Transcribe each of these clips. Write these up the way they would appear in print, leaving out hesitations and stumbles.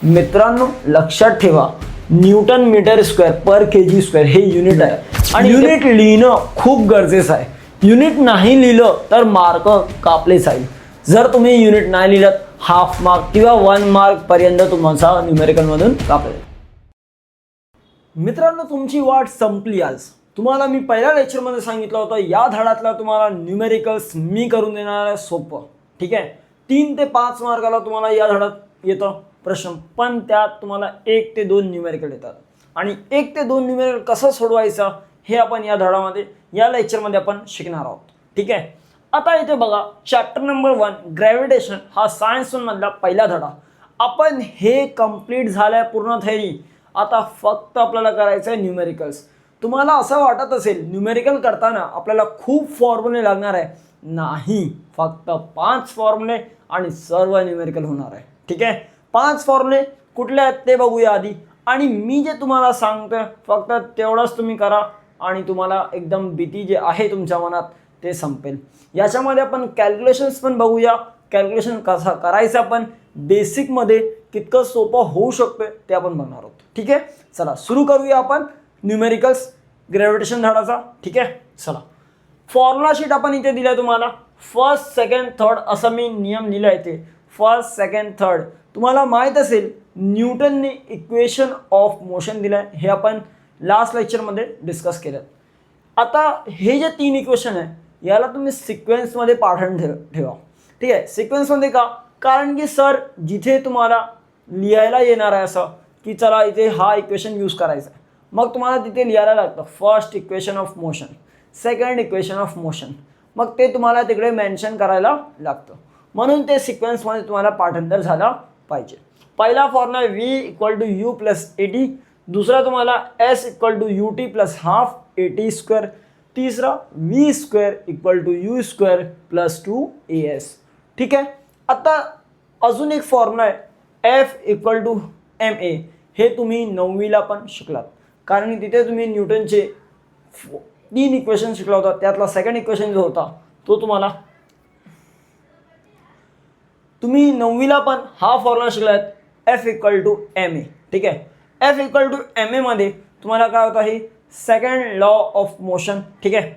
मित्रांनो लक्षात ठेवा, न्यूटन मीटर स्क्वेअर पर केजी स्क्वेअर हे युनिट आहे आणि युनिट लिहिणं खूप गरजेचं आहे. युनिट नाही लिहिलं तर मार्क कापले जाईल. जर तुम्ही युनिट नाही लिहिलं हाफ मार्क किंवा 1 मार्क पर्यंत तुमचा न्यूमेरिकल मधून कापले. मित्रांनो तुमची वाट संपली. आज तुम्हाला मी पहिल्या लेक्चरमध्ये सांगितलं होतं या धड्यातला तुम्हाला न्यूमेरिकल्स मी करून देणार आहे सोपं. ठीक आहे, 3 ते 5 मार्काला तुम्हाला या धड्यात येतं प्रश्न, पण त्यात तुम्हाला 1 ते 2 न्यूमेरिकल येतात आणि 1 ते 2 न्यूमेरिकल कसं सोडवायचं हे आपण या धड्यामध्ये या लेक्चरमध्ये आपण शिकणार आहोत. ठीक आहे, आता इथे बघा चॅप्टर नंबर 1 ग्रॅव्हिटेशन हा सायन्स मधला पहिला धडा. आपण हे कंप्लीट झालंय पूर्ण थेअरी. आता फक्त आपल्याला करायचं आहे न्यूमेरिकल्स. तुम्हाला असं वाटत असेल न्यूमेरिकल करताना आपल्याला खूप फॉर्म्युले लागणार आहे. नाही, फक्त 5 फॉर्म्युले आणि सर्व न्यूमेरिकल होणार आहे. ठीक आहे, 5 फॉर्म्युले कुठले आहेत ते बघूया आधी. आणि मी जे तुम्हाला सांगतोय फक्त तेवढंच तुम्ही करा आणि तुम्हाला एकदम भीती जे आहे तुमच्या मनात ते संपेल. याच्यामध्ये आपण कॅल्क्युलेशन्स पण बघूया. कॅल्क्युलेशन कसं करायचं आपण बेसिकमध्ये कितकं सोपं होऊ शकतं ते आपण बघणार आहोत. ठीक आहे, चला सुरू करूया आपण न्यूमेरिकल्स ग्रॅव्हिटेशन धडाचा. ठीक आहे, चला फॉर्म्युला शीट आपण इथे दिलं तुम्हाला. फर्स्ट सेकंड थर्ड असं मी नियम लिहिला आहे ते. फर्स्ट सेकंड थर्ड तुम्हाला माहीत असेल न्यूटनने इक्वेशन ऑफ मोशन दिलं आहे. हे आपण लास्ट लेक्चरमध्ये डिस्कस केलं. आता हे जे 3 इक्वेशन आहे याला तुम्ही सिक्वेन्समध्ये पाठवून ठेवा. ठीक आहे, सिक्वेन्समध्ये का? कारण की सर जिथे तुम्हाला लिहायला येणार आहे असं की चला इथे हा इक्वेशन यूज करायचा आहे, मग तुम्हाला तिथे लिहायला लागतं first equation of motion, second equation of motion, मग ते तुम्हाला तिकडे मेन्शन करायला लागतं. म्हणून ते सिक्वेन्समध्ये तुम्हाला पाठांतर झालं पाहिजे. पहिला formula v equal to u plus AT, दुसरा तुम्हाला s equal to UT plus half AT square, तिसरा v square equal to u square plus 2as. ठीक आहे, आता अजून एक फॉर्म्युला आहे F इक्वल टू ma. हे तुम्ही 9वीला पण शिकलात, कारण तिथे तुम्ही न्यूटनचे 3 इक्वेशन शिकला होता. त्यातला सेकंड इक्वेशन जो होता तो तुम्हाला तुम्ही 9वीला पण हा फॉर्म्युला शिकलात F इक्वल टू ma. ठीक आहे, F इक्वल टू ma मध्ये तुम्हाला काय होतं हे सेकंड लॉ ऑफ मोशन. ठीक आहे,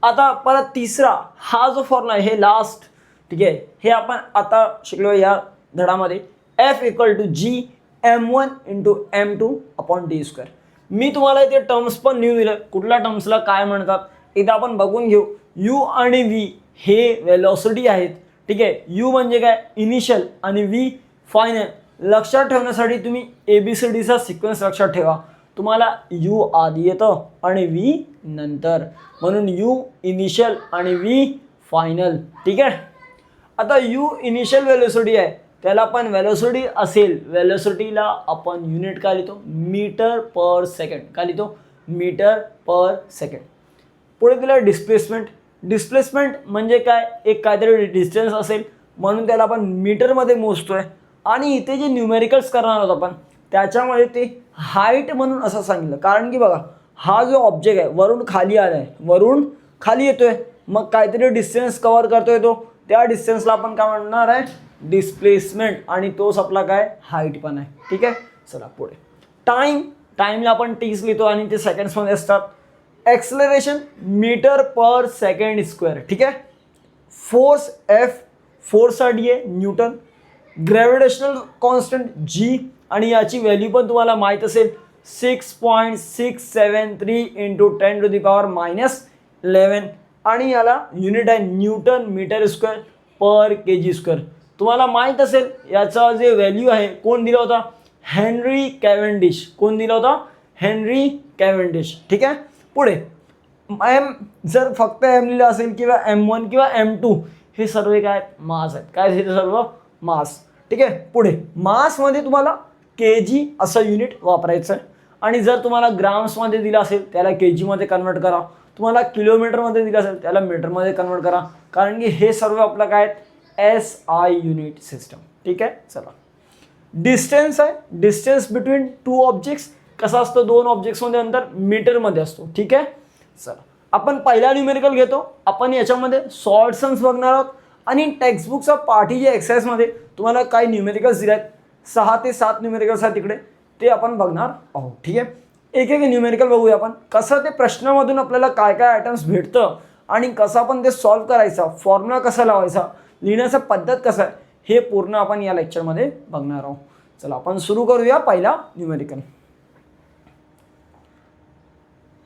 आता परत तिसरा हा जो फॉर्म्युला आहे हे लास्ट. ठीक आहे, हे आपण आता शिकलो या धडामध्ये. F equal to G m1 into m2 upon d square. मी तुम्हाला इथे टर्म्स पण लिहून दिलं, कुठल्या टर्म्सला काय म्हणतात इथे आपण बघून घेऊ. u आणि v हे वेलोसिटी आहेत. ठीक आहे, u म्हणजे काय इनिशियल आणि v फायनल. लक्षात ठेवण्यासाठी तुम्ही ABCDचा सिक्वेन्स लक्षात ठेवा. तुम्हाला u आधी येतं आणि v नंतर, म्हणून u इनिशियल आणि v फायनल. ठीक आहे, आता u इनिशियल वेलोसिटी आहे त्याला पण वेलोसिटी असेल, वेलोसिटीला आपण युनिट काय लिहितो मीटर पर सेकंड. काय लिहितो मीटर पर सेकंड. पुढे दिला डिस्प्लेसमेंट. डिस्प्लेसमेंट म्हणजे काय एक काहीतरी डिस्टन्स असेल म्हणून त्याला आपण मीटरमध्ये मोजतोय. आणि इथे जे न्यूमेरिकल्स करणार आहोत आपण त्याच्यामध्ये ते हाईट म्हणून असं सांगितलं, कारण की बघा हा जो ऑब्जेक्ट आहे वरून खाली आला आहे, वरून खाली येतोय, मग काहीतरी डिस्टन्स कव्हर करतोय तो, त्या डिस्टन्सला आपण काय म्हणणार आहे डिस्प्लेसमेंट, आणि तोच आपला काय हाईट पण आहे. ठीक आहे, चला पुढे टाईमला आपण टीज लिहितो आणि ते सेकंड्समध्ये असतात. एक्सेलरेशन मीटर पर सेकंड स्क्वेअर. ठीक आहे, फोर्स F फोर्ससाठी आहे न्यूटन, ग्रॅव्हिटेशनल कॉन्स्टंट G आणि याची व्हॅल्यू पण तुम्हाला माहीत असेल 6.673 इंटू 10⁻⁻11 आणि याला युनिट आहे न्यूटन मीटर स्क्वेअर पर केजी स्क्वेअर. तुम्हाला माहीत असेल याचा जे व्हॅल्यू आहे कोण दिला होता हेनरी कॅव्हेंडिश. कोण दिला होता हेनरी कॅव्हेंडिश. ठीक आहे, पुढे m जर फक्त m लिहिलं असेल किंवा m1 किंवा m2 हे सर्व काय मास आहेत. काय हे सर्व मास. ठीक आहे, पुढे मासमध्ये तुम्हाला kg असं युनिट वापरायचं आहे आणि जर तुम्हाला ग्राम्समध्ये दिलं असेल त्याला kgमध्ये कन्वर्ट करा, तुम्हाला किलोमीटरमध्ये दिलं असेल त्याला मीटरमध्ये कन्वर्ट करा, कारण की हे सर्व आपलं काय SI युनिट सिस्टम. ठीक आहे, चला डिस्टन्स आहे. डिस्टन्स बिटवीन 2 ऑब्जेक्ट्स कसा असतो, 2 ऑब्जेक्ट्समध्ये अंतर मीटरमध्ये असतो. ठीक आहे, चला आपण पहिला न्यूमेरिकल घेतो. आपण याच्यामध्ये सॉल्ट सम्स बघणार आहोत आणि टेक्स्टबुकचा पाठी जे एक्सरसाइजमध्ये तुम्हाला काही न्यूमेरिकल्स दिले आहेत 6 ते 7 न्यूमेरिकल्स आहेत तिकडे, ते आपण बघणार आहोत. ठीक आहे, एक एक न्यूमेरिकल बघूया आपण, कसं ते प्रश्नामधून आपल्याला काय काय आयटम्स भेटतं आणि कसं आपण ते सॉल्व्ह करायचा, फॉर्म्युला कसा लावायचा, लिहिण्याचा पद्धत कसं आहे, हे पूर्ण आपण या लेक्चरमध्ये बघणार आहोत. चला आपण सुरू करूया पहिला न्यूमेरिकल.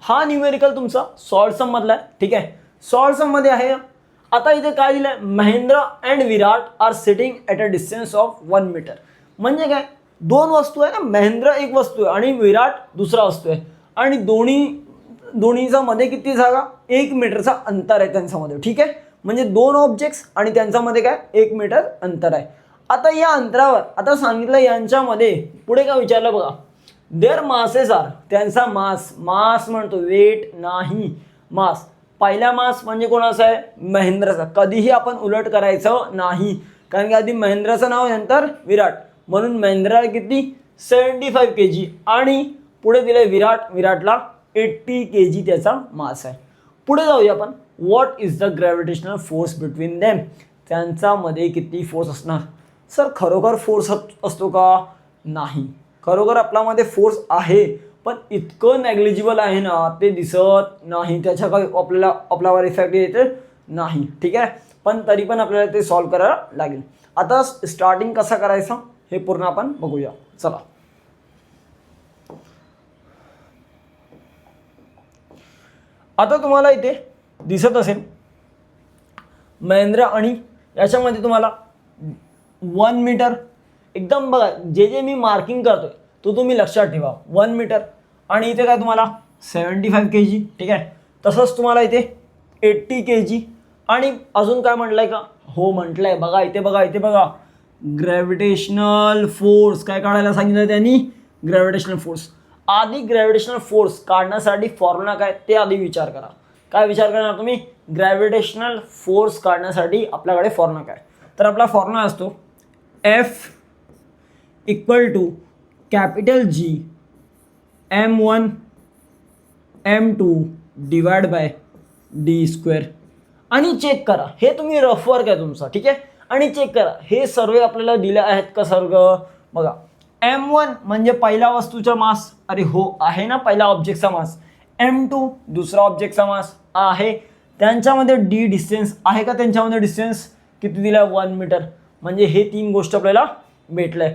हा न्यूमेरिकल तुमचा सॉल्व सम मधला आहे. ठीक आहे, सॉल्व सम मध्ये आहे. आता इथे काय दिलंय, Mahendra and Virat are sitting at a distance of 1 metre. म्हणजे काय, दोन वस्तू आहे ना, महेंद्र एक वस्तू आहे आणि विराट दुसरा वस्तू आहे आणि दोन्हीचा मध्ये किती जागा, 1 मीटरचा अंतर आहे त्यांच्यामध्ये. ठीक आहे, म्हणजे दोन ऑब्जेक्ट्स आणि त्यांच्यामध्ये काय 1 मीटर अंतर आहे. आता या अंतरावर आता सांगितलं यांच्यामध्ये पुढे काय विचारलं बघा, देअर मासेस आर, त्यांचा मास, मास म्हणतो वेट नाही मास. पहिला मास म्हणजे कोणाचा आहे, महेंद्रचा. कधीही आपण उलट करायचं नाही, कारण की आधी महेंद्रचं नाव नंतर विराट, म्हणून महेंद्र किती 75 kg आणि पुढे दिलंय विराटला 80 kg त्याचा मास आहे. पुढे जाऊया आपण, what is the gravitational force between them, त्यांच्यामध्ये किती फोर्स असणार. सर खरोखर फोर्स असतो का, नाही, खरोखर आपल्यामध्ये फोर्स आहे पण इतकं नेग्लिजिबल आहे ना, ते दिसत नाही, त्याच्या काही आपल्यावर इफेक्ट येते नाही. ठीक आहे, पण तरी पण आपल्याला ते सॉल्व्ह करायला लागेल. आता स्टार्टिंग कसं करायचं हे पूर्ण आपण बघूया. चला आता तुम्हाला इथे दिसत असेल महेंद्र आणि याच्यामध्ये तुम्हाला 1 मीटर एकदम बघा, जे मी मार्किंग करतोय तो तुम्ही लक्षात ठेवा. 1 मीटर आणि इथे काय तुम्हाला 75 kg. ठीक आहे, तसंच तुम्हाला इथे 80 kg आणि अजून काय म्हटलंय का, हो म्हटलंय बघा, इथे बघा ग्रॅव्हिटेशनल फोर्स काय काढायला सांगितलं त्यांनी, ग्रॅव्हिटेशनल फोर्स. आधी ग्रॅव्हिटेशनल फोर्स काढण्यासाठी फॉर्म्युला काय ते आधी विचार करा. काय विचार करणार तुम्ही, ग्रॅव्हिटेशनल फोर्स काढण्यासाठी आपल्याकडे फॉर्म्युला काय, तर आपला फॉर्म्युला असतो F equal to capital G M1 M2 divide by d². आणि चेक करा, हे तुम्ही रफ वर्क आहे तुमचा. ठीक आहे, आणि चेक करा हे सर्व आपल्याला दिले आहेत का सर्व. बघा M1 म्हणजे पहिल्या वस्तूचा मास, अरे हो आहे ना, पहिला ऑब्जेक्टचा मास. M2 दुसरा ऑब्जेक्टचा मास आहे. त्यांच्यामध्ये d डिस्टन्स आहे का, त्यांच्यामध्ये डिस्टन्स किती दिला 1 मीटर. म्हणजे हे 3 गोष्ट आपल्याला भेटलंय.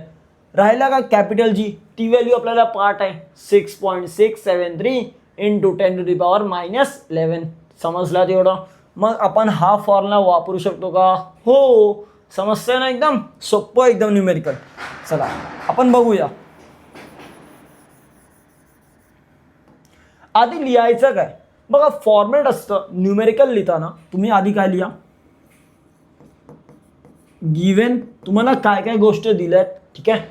राहिला का कॅपिटल G, ती व्हॅल्यू आपल्याला पार्ट आहे 6.673 × 10⁻11. समजला तेवढं. मग आपण हा फॉर्म्युला वापरू शकतो का, हो, समस्या ना, एकदम सोपं, एकदम न्यूमेरिकल. चला आपण बघूया. आधी लिहायचं काय बघा, फॉर्मॅट असतं न्यूमेरिकल लिहिताना. तुम्ही आधी काय लिहा, गिव्हन तुम्हाला काय काय गोष्ट दिल्यात. ठीक आहे,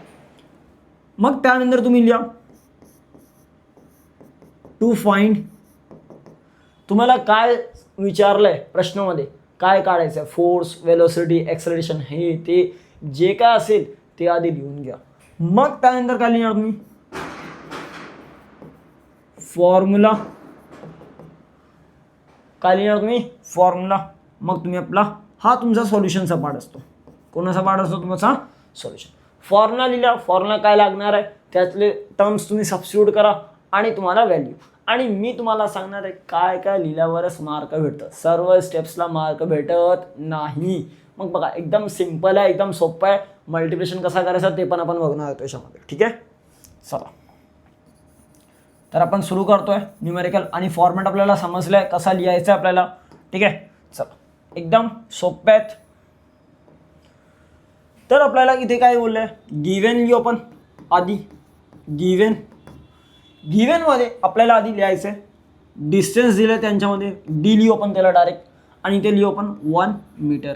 मग त्यानंतर तुम्ही लिहा टू फाइंड, तुम्हाला काय विचारलंय प्रश्नामध्ये, काय काढायचं, फोर्स, वेलोसिटी, एक्सेलरेशन, हे ते जे काय असेल ते आधी लिहून घ्या. मग त्यानंतर काय लिहिणार तुम्ही, फॉर्म्युला. काय लिहिणार तुम्ही, फॉर्म्युला. मग तुम्ही आपला हा तुमचा सॉल्युशनचा पार्ट असतो. कोणाचा पार्ट असतो तुमचा, सॉल्युशन. फॉर्म्युला लिहिला, फॉर्म्युला काय लागणार आहे त्यातले टर्म्स तुम्ही सबस्टिट्यूट करा आणि तुम्हाला व्हॅल्यू. आणि मी तुम्हाला सांगणार आहे काय काय लिहिल्यावरच मार्क भेटतं, सर्व स्टेप्सला मार्क भेटत नाही. मग बघा एकदम सिम्पल आहे, एकदम सोपं आहे. मल्टिप्लिकेशन कसा करायचा ते पण आपण बघणार आहोत याच्यामध्ये. ठीक आहे, चला तर आपण सुरू करतोय न्यूमेरिकल. आणि फॉर्मॅट आपल्याला समजलं आहे कसा लिहायचं आहे आपल्याला. ठीक आहे, चला एकदम सोपे आहेत. तर आपल्याला इथे काय बोललंय, गिव्हन लिहू आपण आधी. गिव्हनमध्ये आपल्याला आधी लिहायचं आहे डिस्टन्स दिलं त्यांच्यामध्ये, डी लिहू आपण त्याला डायरेक्ट. आणि इथे लिहू आपण 1 मीटर.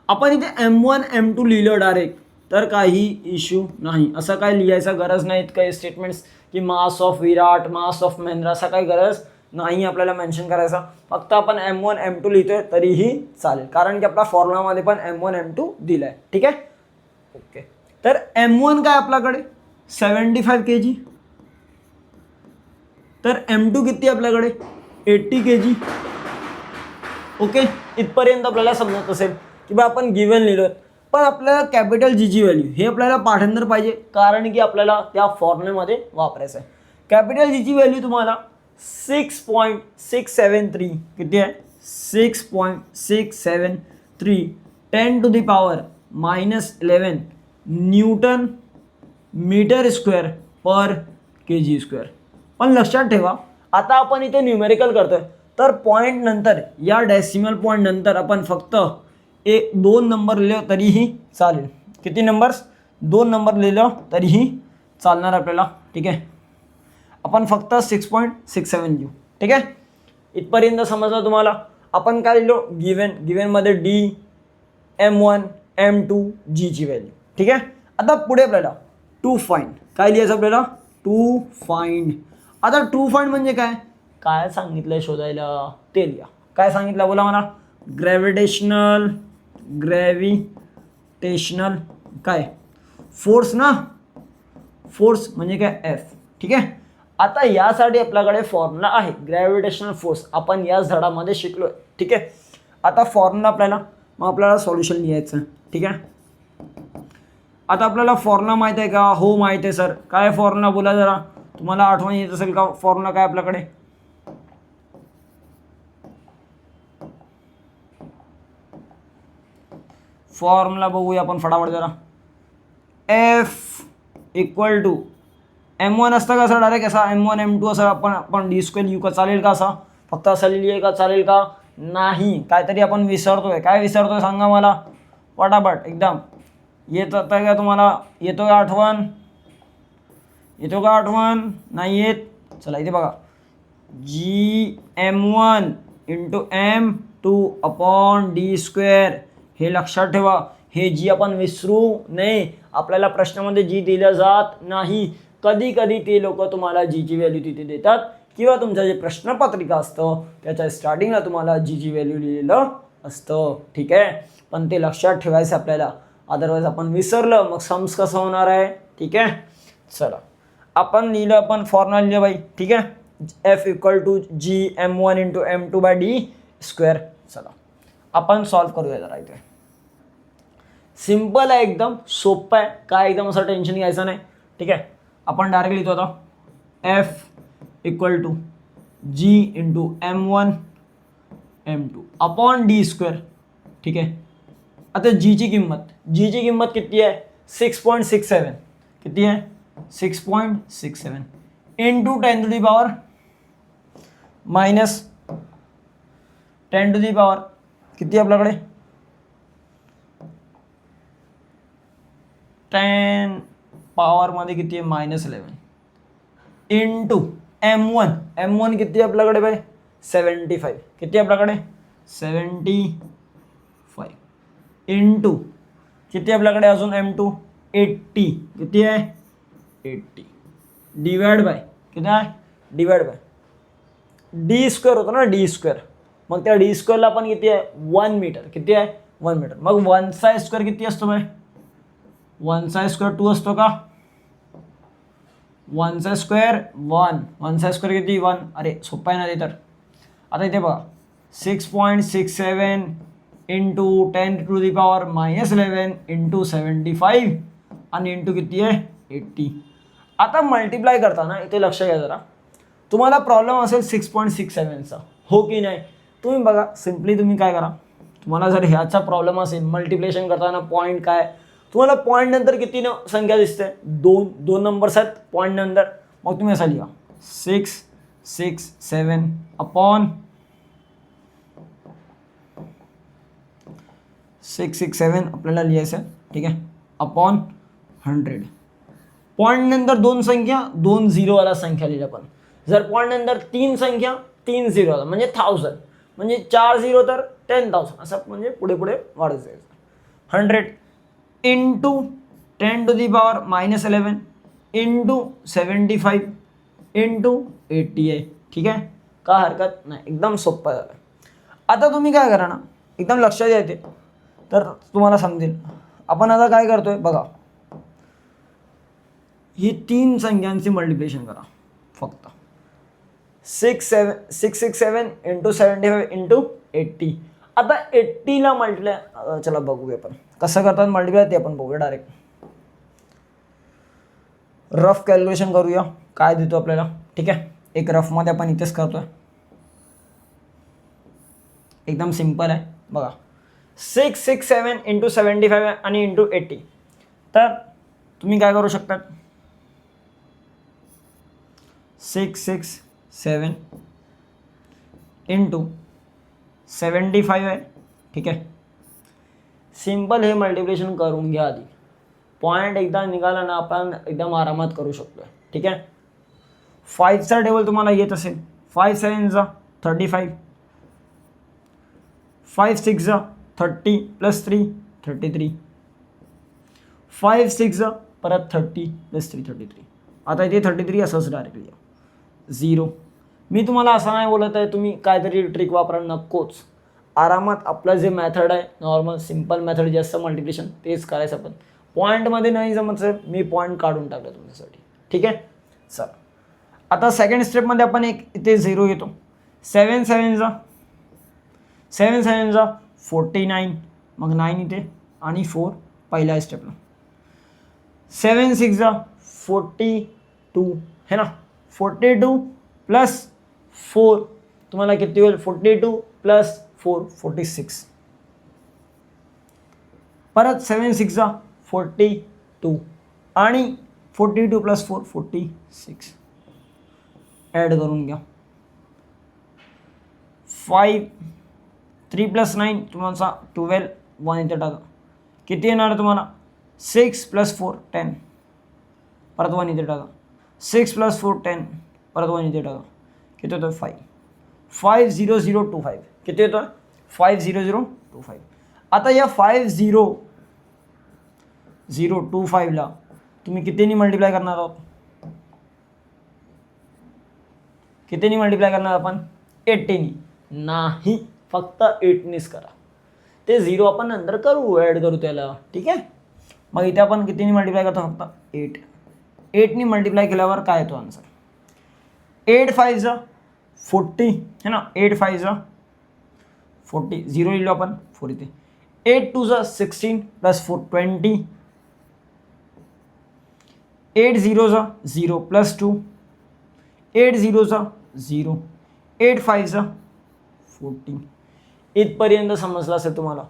आपण इथे M1 M2 लिहिलं डायरेक्ट तर काही इश्यू नाही, असं काय लिहायचं गरज नाही. काही स्टेटमेंट्स की mass of Virat, mass of Mahendra, असा काही गरज नाही आपल्याला मेन्शन करायचा. फक्त आपण M1 M2 लिहितोय तरीही चालेल, कारण की आपल्या फॉर्म्युलामध्ये पण M1 M2 दिलं आहे. ठीक आहे, ओके. तर M1 काय आपल्याकडे 75 kg, तर M2 किती आपल्याकडे 80 kg. ओके, इथपर्यंत आपल्याला समजत असेल की बा आपण गिव्हन लिहिलं. पण आपल्याला कॅपिटल जीची व्हॅल्यू हे आपल्याला पाठांतर पाहिजे, कारण की आपल्याला त्या फॉर्म्युल्यामध्ये वापरायचं आहे. कॅपिटल जीची व्हॅल्यू तुम्हाला 6.673 किती आहे, 6.673 10⁻⁻11 न्यूटन मीटर स्क्वेअर पर kg स्क्वेअर. पण लक्षात ठेवा, आता आपण इथे न्यूमेरिकल करतोय तर पॉईंट नंतर या डेसिमल पॉईंट नंतर आपण फक्त 2 नंबर लिहिलं तरीही चालेल. किती नंबर्स, 2 नंबर लिहिलं तरीही चालणार आपल्याला. ठीक आहे, आपण फक्त 6.67 लिहू. ठीक आहे, इथपर्यंत समजलं तुम्हाला. आपण काय लिहिलो, गिव्हनमध्ये डी M1 M2 जीची व्हॅल्यू. ठीक आहे, आता पुढे आपल्याला टू फाइंड काय लिहायचं, आपल्याला टू फाइंड. आता टू फाइंड म्हणजे काय, काय सांगितलं शोधायला ते लिहा. काय सांगितलं बोला मला, ग्रॅव्हिटेशनल काय फोर्स ना, फोर्स म्हणजे काय F. ठीक आहे, आता यासाठी आपल्याकडे फॉर्म्युला आहे ग्रॅव्हिटेशनल फोर्स, आपण याच धडामध्ये शिकलो. ठीक आहे, आता फॉर्म्युला आपल्याला सॉल्युशन लिहायचं. ठीक आहे, आता आपल्याला फॉर्म्युला माहिती आहे का, हो माहिती आहे सर. काय फॉर्म्युला बोला जरा, तुम्हाला आठवण येत असेल का फॉर्म्युला काय आपल्याकडे. फॉर्म्युला बघूया आपण फटाफट जरा. F इक्वल टू M1 असतं का सर, डायरेक्ट असा M1 M2 असं आपण डी स्क्वेअर लिहू का, चालेल का असा, फक्त असं लिहिलं का, चालेल का, नाही. काहीतरी आपण विसरतोय. काय विसरतोय सांगा मला पटापट एकदम. येत आहे का तुम्हाला, येतो का आठवण, नाही येत. चला इथे बघा, GM1 × M2 upon D square. हे लक्षात ठेवा, हे जी आपण विसरू नये. आपल्याला प्रश्नामध्ये जी दिलं जात नाही. कधी कधी ते लोक तुम्हाला जीची व्हॅल्यू तिथे देतात, किंवा तुमचं जे प्रश्नपत्रिका असतं त्याच्या स्टार्टिंगला तुम्हाला जीची व्हॅल्यू लिहिलेलं असतं. ठीक आहे, पण ते लक्षात ठेवायचं आपल्याला, अदरवाईज आपण विसरलं मग सम्स कसं होणार आहे. ठीक आहे, चला आपण लिहिलं, आपण फॉर्म्युला लिहिलं बाई. ठीक आहे, F equal to GM1 × M2/d². चला आपण सॉल्व करूया जरा. इथे सिम्पल आहे, एकदम सोपं आहे, काय एकदम असं टेन्शन घ्यायचं नाही. ठीक आहे, आपण डायरेक्ट लिहितो आता F equal to G × M1 M2 upon d². ठीक आहे, आता जीची किंमत किती आहे, 6.67. किती आहे, 6.67 इंटू 10⁻⁻10 किती आपल्याकडे, 10 पॉवरमध्ये किती आहे, -11 इंटू M1 किती आपल्याकडे बाय, 75. किती आपल्याकडे, 75 इंटू किती आपल्याकडे अजून M2 80. किती आहे, 80 डिवाइड बाय किती आहे, डिवाइड बाय d² होतं ना, d². मग त्या d² आपण किती आहे, 1 मीटर. किती आहे, 1 मीटर. मग 1² किती असतो बाय, 1² 2 असतो का, 1² 1, 1² किती 1. अरे सोपं आहे ना ते. तर आता इथे बघा 6.67 इंटू 10⁻⁻11 इंटू 75 आणि इंटू किती आहे, 80. आता मल्टिप्लाय करताना इथे लक्ष घ्या जरा, तुम्हाला प्रॉब्लेम असेल 6.67चा, हो की नाही. तुम्ही बघा सिम्पली तुम्ही काय करा, तुम्हाला जर ह्याचा प्रॉब्लेम असेल मल्टिप्लिकेशन करताना पॉईंट काय, तुम्हाला पॉईंट नंतर किती संख्या दिसते, 2 नंबर्स आहेत पॉईंट नंतर. मग तुम्ही असं लिहा 667 अपॉन 667 आपल्याला लिहायचं आहे. ठीक आहे, अपॉन 100. पॉईंट नंतर 2 संख्या, 2 झिरोवाला संख्या लिहिल्या. पण जर पॉईंट नंतर 3 संख्या, 3 झिरोवाला म्हणजे 1000, म्हणजे 4 झिरो तर 10,000, असं म्हणजे पुढे पुढे वाढत जायचं. 100 इंटू 10⁻⁻11 इंटू 75 इंटू 80 आहे. ठीक आहे, का हरकत नाही, एकदम सोपं झालं. आता तुम्ही काय करा ना, एकदम लक्षात येते तर तुम्हाला समजेल. आपण आता काय करतोय बघा, ही 3 संख्यांची मल्टिप्लिकेशन करा फक्त. 667 इंटू 75 इंटू 80. आता 80ला मल्टिप्लाय, चला बघूया आपण कसं करतात मल्टिप्लाय ते आपण बघूया डायरेक्ट. रफ कॅल्क्युलेशन करूया काय देतो आपल्याला. ठीक आहे, एक रफमध्ये आपण इथेच करतोय, एकदम सिंपल आहे बघा. 667 इंटू 75 आणि इंटू 80. तर तुम्ही काय करू शकता, 667 इंटू 75 आहे. ठीक आहे, सिंपल हे मल्टिप्लिकेशन करून घ्या आधी. पॉईंट एकदा निघाला ना आपण एकदम आरामात करू शकतो. ठीक आहे, 5चा टेबल तुम्हाला येत असेल. 5 7 जा 35, 5 6 जा 30 प्लस 3 33, 5 6 जा परत 30 प्लस 3 33. आता इथे 33 असंच डायरेक्टली 0. मी तुम्हाला असं नाही बोलत आहे तुम्ही काहीतरी ट्रिक वापरा, नकोच. आरामात आपलं जे मेथड आहे नॉर्मल सिंपल मेथड जे असतं मल्टिप्लिकेशन तेच करायचं आपण. पॉईंटमध्ये नाही जमत मी पॉईंट काढून टाकलं तुमच्यासाठी. ठीक आहे, चला आता सेकंड स्टेपमध्ये आपण एक इथे 0 घेतो. 7 7 जा 49, मग 9 इथे आणि 4 पहिल्या स्टेपला. 7 6 जा 42 है ना. 42 प्लस 4 तुम्हाला किती होईल, 42 प्लस 4 46. परत 7 6 जा 42 आणि 42 प्लस 4 46. ॲड करून घ्या. 5 3 प्लस 9 तुम्हाला 12, 1 इथे टाका. किती येणार तुम्हाला, 6 प्लस 4 10, परत 1 इथे टाका. 6 प्लस 4 10, परत 1 इथे टाका. किती होतं 5. 50025. किती येतो 50025. आता या 50025ला तुम्ही कितीनी मल्टिप्लाय करणार आहोत, कितीनी मल्टिप्लाय करणार आपण, 80नी नाही, फक्त 8नीच करा. ते 0 आपण नंतर करू, ॲड करू त्याला. ठीक आहे, मग इथे आपण कितीनी मल्टिप्लाय करतो, फक्त 8. 8नी मल्टिप्लाय केल्यावर काय येतो आन्सर, 8 5 जा 40 है ना. 8 5 जा 40, 0 लिहिलो आपण 4 इथे. 8 2 जा 16 प्लस 4 20. 8 0 जा 0 प्लस 2. 8 0 जा 0. 8 5 जा 14. इथपर्यंत समजलं असेल तुम्हाला.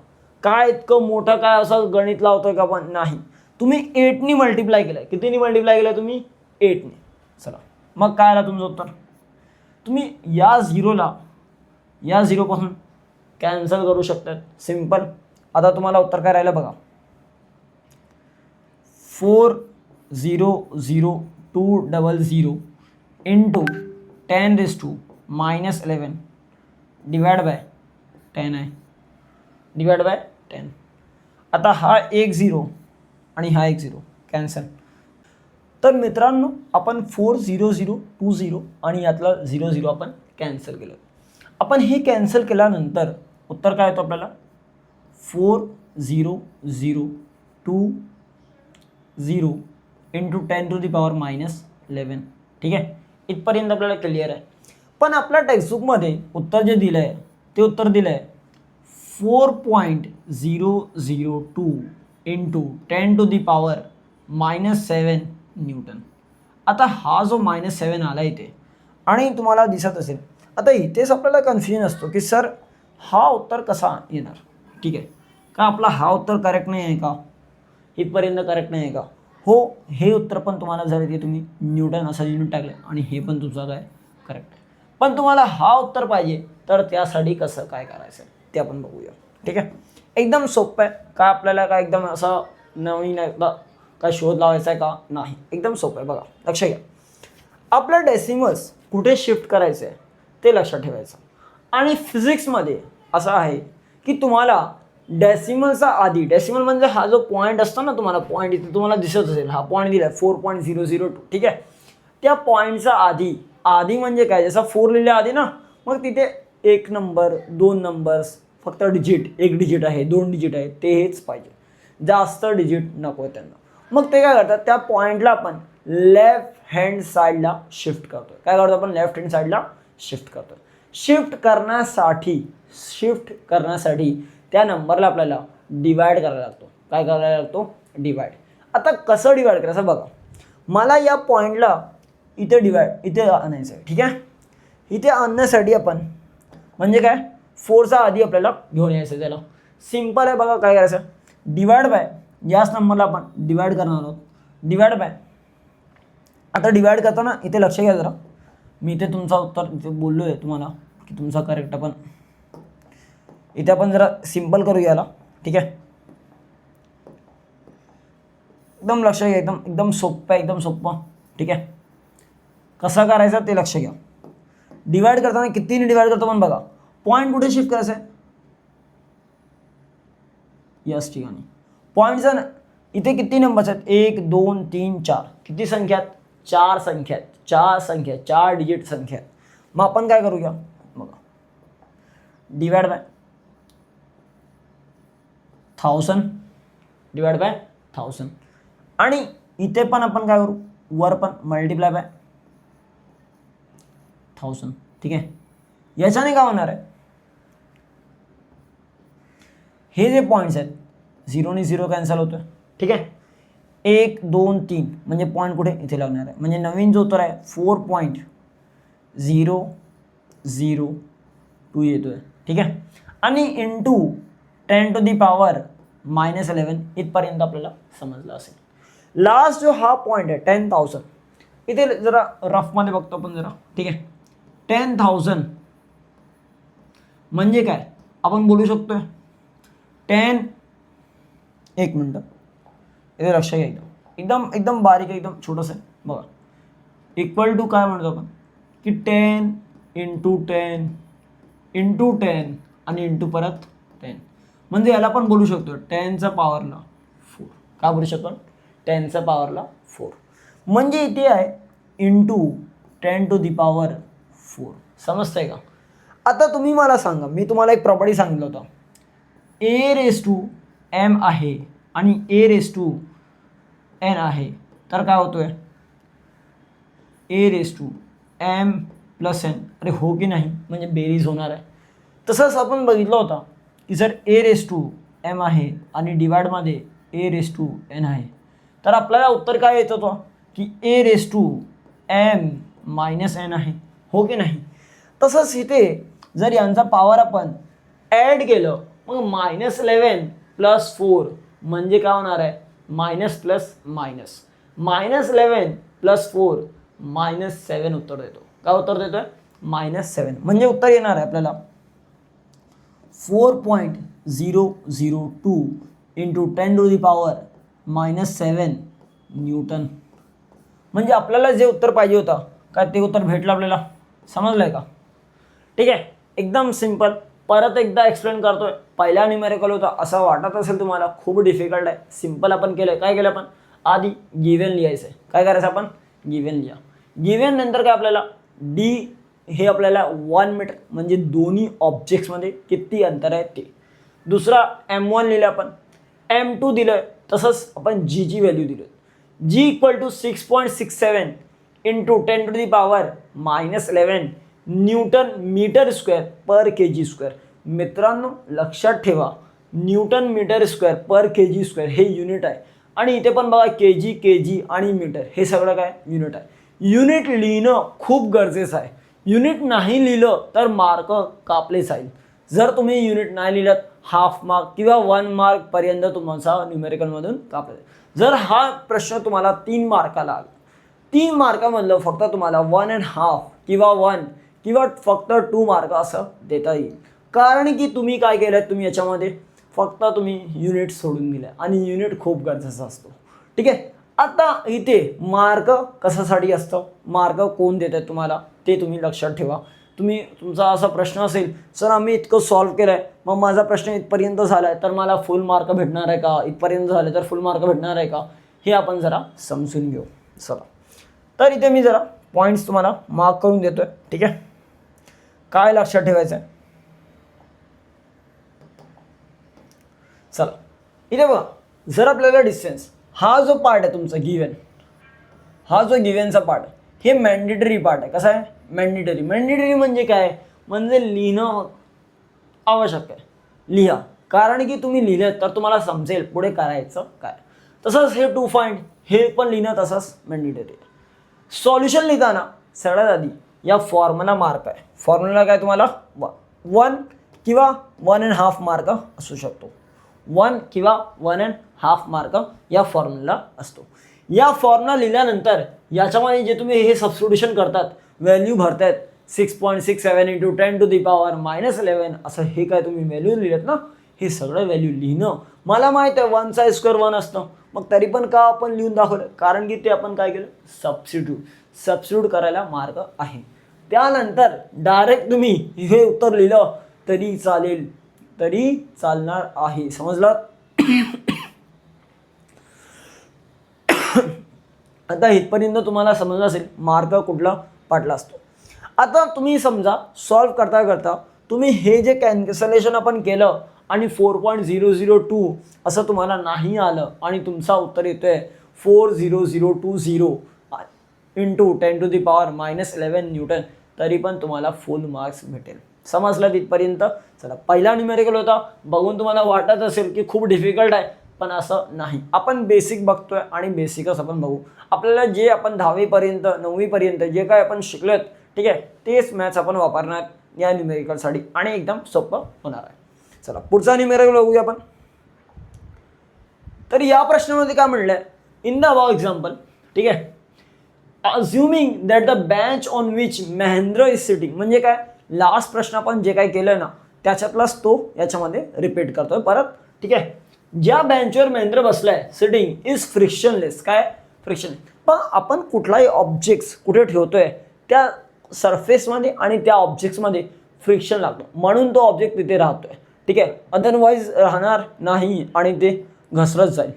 काय इतकं मोठं काय असं गणित लावतोय का पण नाही. तुम्ही 8नी मल्टिप्लाय केलं. कितीनी मल्टिप्लाय केलं तुम्ही, 8नी. चला मग काय आला तुमचं उत्तर. तुम्ही या 0ला या 0पासून कॅन्सल करू शकतात, सिंपल. आता तुम्हाला उत्तर काय राहिलं बघा, 400200 इंटू 10⁻11 डिवाइड बाय 10 आहे, डिवाइड बाय 10. आता हा एक 0 आणि हा एक 0 कॅन्सल. तर मित्रांनो आपण 40020 आणि यातला 00 आपण कॅन्सल केलं. आपण हे कॅन्सल केल्यानंतर उत्तर काय येतो आपल्याला, 400200 इंटू 10⁻11. ठीक आहे, इथपर्यंत आपल्याला क्लिअर आहे. पण आपल्या टेक्स्टबुकमध्ये उत्तर जे दिलं आहे ते उत्तर दिलं आहे 4.002 इंटू 10⁻⁻7 न्यूटन. आता हा जो -7 आला इथे आणि तुम्हाला दिसत असेल, आता इथेच आपल्याला कन्फ्युजन असतो की सर हा उत्तर कसा येणार. ठीक आहे, का आपला हा उत्तर करेक्ट नाही आहे का, इथपर्यंत करेक्ट नाही आहे का. हो, हे उत्तर पण तुम्हाला जर इथे तुम्ही न्यूटन असं युनिट टाकलं आणि हे पण तुमचं काय करेक्ट आहे. पण तुम्हाला हा उत्तर पाहिजे तर त्यासाठी कसं काय करायचं ते आपण बघूया. ठीक आहे, एकदम सोपं आहे. का आपल्याला काय एकदम असं नवीन काय शोध लावायचा आहे का, नाही, एकदम सोपं आहे. बघा लक्ष घ्या, आपलं डेसिमल्स कुठे शिफ्ट करायचं आहे ते लक्षात ठेवायचं. आणि फिजिक्समध्ये असं आहे की तुम्हाला डेसिमलचा आधी, डेसिमल म्हणजे हा जो पॉईंट असतो ना, तुम्हाला पॉईंट इथे तुम्हाला दिसत असेल, हा पॉईंट दिला आहे 4.002. ठीक आहे, त्या पॉईंटचा आधी म्हणजे काय, जसा 4 लिहिल्या आधी ना, मग तिथे 1 नंबर 2 नंबर्स, फक्त डिजिट, 1 डिजिट आहे 2 डिजिट आहे ते हेच पाहिजे, जास्त डिजिट नको आहे त्यांना. मग ते काय करतात, त्या पॉईंटला आपण लेफ्ट हँड साईडला शिफ्ट करतो. काय करतो आपण, लेफ्ट हँड साईडला शिफ्ट करतो. शिफ्ट करण्यासाठी त्या नंबरला आपल्याला डिवाइड करायला लागतो. काय करायला लागतो? डिवाइड. आता कसं डिवाइड करायचं बघा. मला या पॉईंटला इथे आणायचं आहे. ठीक आहे. इथे आणण्यासाठी आपण म्हणजे काय 4चा आधी आपल्याला घेऊन यायचं. त्याला सिम्पल आहे बघा. काय करायचं? डिवाइड बाय, याच नंबरला आपण डिवाइड करणार आहोत. डिवाइड बाय, आता डिवाइड करताना इथे लक्ष घ्या जरा. मी इथे तुमचा उत्तर इथे बोललो आहे तुम्हाला की तुमचा करेक्ट. आपण इथे आपण जरा सिम्पल करू याला. ठीक आहे. एकदम लक्ष घ्या. एकदम सोपं आहे. एकदम सोपं. ठीक आहे. कसं करायचं ते लक्ष घ्या. डिवाइड करताना कितीने डिवाइड करतो पण बघा. पॉईंट कुठे शिफ्ट करायचं आहे? याच ठिकाणी. पॉईंटचा इथे किती नंबर्स आहेत? 1 2 3 4. किती संख्या आहेत? 4 संख्या आहेत. 4 डिजिट संख्या आहेत. मग आपण काय करूया बघा. Divide by 1000. Divide by 1000. आणि इथे पण आपण काय करू? वर पण मल्टिप्लाय बाय 1000. ठीक आहे. याच्याने काय होणार आहे? हे जे पॉईंट्स आहेत 0 ने 0 कॅन्सल होतोय. ठीक आहे. 1 2 3 म्हणजे पॉईंट कुठे? इथे लागणार आहे. म्हणजे नवीन जो उत्तर आहे 4.002 येतोय. ठीक आहे. आणि इंटू 10⁻11 इथपर्यंत आपल्याला समजलं असेल. लास्ट जो हा पॉईंट आहे 10,000, इथे जरा रफमध्ये बघतो आपण जरा. ठीक आहे. 10,000 म्हणजे काय आपण बोलू शकतोय? 10, एक मिनटं इथे लक्ष घ्या. एकदम बारीक आहे. एकदम छोटंसं आहे बघा. इक्वल टू काय म्हणतो आपण की 10 × 10 × 10 आणि इंटू परत 10. म्हणजे याला आपण बोलू शकतो 10चा पॉवरला 4. काय बोलू शकतो? 10चा पॉवरला 4. म्हणजे इथे आहे इंटू 10⁻4. समजतंय का? आता तुम्ही मला सांगा. मी तुम्हाला एक प्रॉपर्टी सांगितलं होतं. a⁻m आहे आणि a⁻n आहे. तर काय होतोय? a⁻m + n. अरे हो की नाही? म्हणजे बेरीज होणार आहे. तसंच आपण बघितलं होतं की जर a⁻m आहे आणि डिवाइडमध्ये a⁻n आहे तर आपल्याला उत्तर काय येत होतं की a⁻m - n आहे. हो की नाही? तसंच इथे जर यांचा पॉवर आपण ॲड केलं मग -11 + 4 म्हणजे काय होणार आहे? Minus plus minus. -11 + 4 -7 उत्तर देतो. काय उत्तर देतोय? -7. म्हणजे उत्तर येणार आहे आपल्याला 4.002 × 10⁻7 न्यूटन. म्हणजे आपल्याला जे उत्तर पाहिजे होतं काय ते उत्तर भेटलं आपल्याला. समजलं आहे का? ठीक आहे. एकदम सिंपल. परत एकदा एक्सप्लेन करतोय. पहिला न्यूमेरिकल होता असं वाटत असेल तुम्हाला खूप डिफिकल्ट आहे. सिंपल आपण केलं. काय केलं आपण? आधी गिव्हन लिहायचं आहे. काय करायचं आपण? गिव्हन लिहा. गिव्हन नंतर काय आपल्याला डी हे आपल्याला 1 मीटर म्हणजे दोन्ही ऑब्जेक्ट्समध्ये किती अंतर आहे ते. दुसरा m1 लिहिलं आपण. m2 दिलं. तसंच आपण जीची व्हॅल्यू दिली. g = 6.67 × 10⁻11 न्यूटन मीटर स्क्वेअर पर kg². मित्रांनो लक्षात ठेवा न्यूटन मीटर स्क्वेअर पर kg² हे युनिट आहे. आणि इथे पण बघा kg आणि मीटर हे सगळं काय युनिट आहे. युनिट लिहिणं खूप गरजेचं आहे. युनिट नाही लिहिलं तर मार्क कापले जाईल. जर तुम्ही युनिट नाही लिहिलं हाफ मार्क किंवा 1 मार्कपर्यंत तुमचा न्यूमेरिकलमधून कापले जाईल. जर हा प्रश्न तुम्हाला 3 मार्काला आला 3 मार्कामधलं फक्त तुम्हाला 1.5 किंवा 1 किंवा फक्त 2 मार्क असं देता येईल. कारण की तुम्ही काय केलं तुम्ही याच्यामध्ये फक्त तुम्ही युनिट सोडून दिले आणि युनिट खूप गरजेचा असतो. ठीक आहे. आता इथे मार्क कशासाठी असतं? मार्क कोण देत आहे तुम्हाला ते तुम्ही लक्षात ठेवा. तुमचा असा प्रश्न असेल सर आम्ही इतकं सॉल्व्ह केलं आहे मग माझा प्रश्न इथपर्यंत झाला आहे तर मला फुल मार्क भेटणार आहे का? इथपर्यंत झालं तर फुल मार्क भेटणार आहे का? हे आपण जरा समजून घेऊ. चला तर इथे मी जरा पॉईंट्स तुम्हाला मार्क करून देतोय. ठीक आहे. काय लक्षात ठेवायचं आहे? चला इथे बघा. जर आपल्याला डिस्टन्स हा जो पार्ट आहे तुमचा गिव्हन हा जो गिव्हनचा पार्ट हे मॅन्डेटरी पार्ट आहे. कसा आहे? मॅन्डेटरी. मॅन्डेटरी म्हणजे काय? म्हणजे लिहिणं आवश्यक आहे. लिहा, कारण की तुम्ही लिहिलेत तर तुम्हाला समजेल पुढे करायचं काय. तसंच हे टू फाइंड हे पण लिहिणं तसंच मॅन्डेटरी आहे. सॉल्युशन लिहिताना सगळ्यात आधी या फॉर्म्युला मार्क आहे. फॉर्म्युला काय तुम्हाला 1 किंवा 1.5 मार्क असू शकतो. 1 किंवा 1.5 मार्क या फॉर्म्युला असतो. या फॉर्म्युला लिहिल्यानंतर याच्यामध्ये जे तुम्ही हे सबस्टिट्यूशन करतात, व्हॅल्यू भरतायत 6.67 × 10⁻11 असं हे काय तुम्ही व्हॅल्यू लिहिलेत ना, हे सगळं व्हॅल्यू लिहिणं. मला माहीत आहे 1चा स्क्वेअर 1 असतं, मग तरी पण का आपण लिहून दाखवलं, कारण की ते आपण काय केलं, सबस्टिट्यूट करायला मार्क आहे. त्यानंतर डायरेक्ट तुम्ही हे उत्तर लिहिलं तरी चालेल, तरी चालणार आहे. समजलं. आता इथपर्यंत तुम्हाला समजलं असेल मार्क कुठला पाडला असतो. आता तुम्ही समजा सॉल्व करता करता तुम्ही हे जे कॅल्क्युलेशन आपण केलं आणि 4.002 असं तुम्हाला नाही आलं आणि तुमचा उत्तर येतोय 40020 × 10⁻11 न्यूटन, तरी पण तुम्हाला फुल मार्क्स भेटेल. समजलं तिथपर्यंत. चला, पहिला न्यूमेरिकल होता. बघून तुम्हाला वाटत असेल की खूप डिफिकल्ट आहे, पण असं नाही. आपण बेसिक बघतोय आणि बेसिकच आपण बघू. आपल्याला जे आपण 10वीपर्यंत 9वीपर्यंत जे काय आपण शिकलोत, ठीक आहे, तेच मॅथ्स आपण वापरणार या न्यूमेरिकलसाठी आणि एकदम सोपं होणार आहे. चला पुढचा न्यूमेरिकल बघूया आपण. तर या प्रश्नामध्ये काय म्हणलंय, इन द अबाव एक्झाम्पल, ठीक आहे, assuming that the bench on which Mahendra is sitting, म्हणजे काय, लास्ट प्रश्न आपण जे काय केलं ना त्याच्यातलाच तो याच्यामध्ये रिपीट करतोय परत. ठीक आहे, ज्या बेंचवर महेंद्र बसलाय सिटिंग इज फ्रिक्शनलेस, काय फ्रिक्शन. पण आपण कुठलाही ऑब्जेक्ट्स कुठे ठेवतोय त्या सरफेसमध्ये आणि त्या ऑब्जेक्ट्समध्ये फ्रिक्शन लागतं, म्हणून तो ऑब्जेक्ट तिथे राहतोय. ठीक आहे, अदरवाईज राहणार नाही आणि ते घसरत जाईल.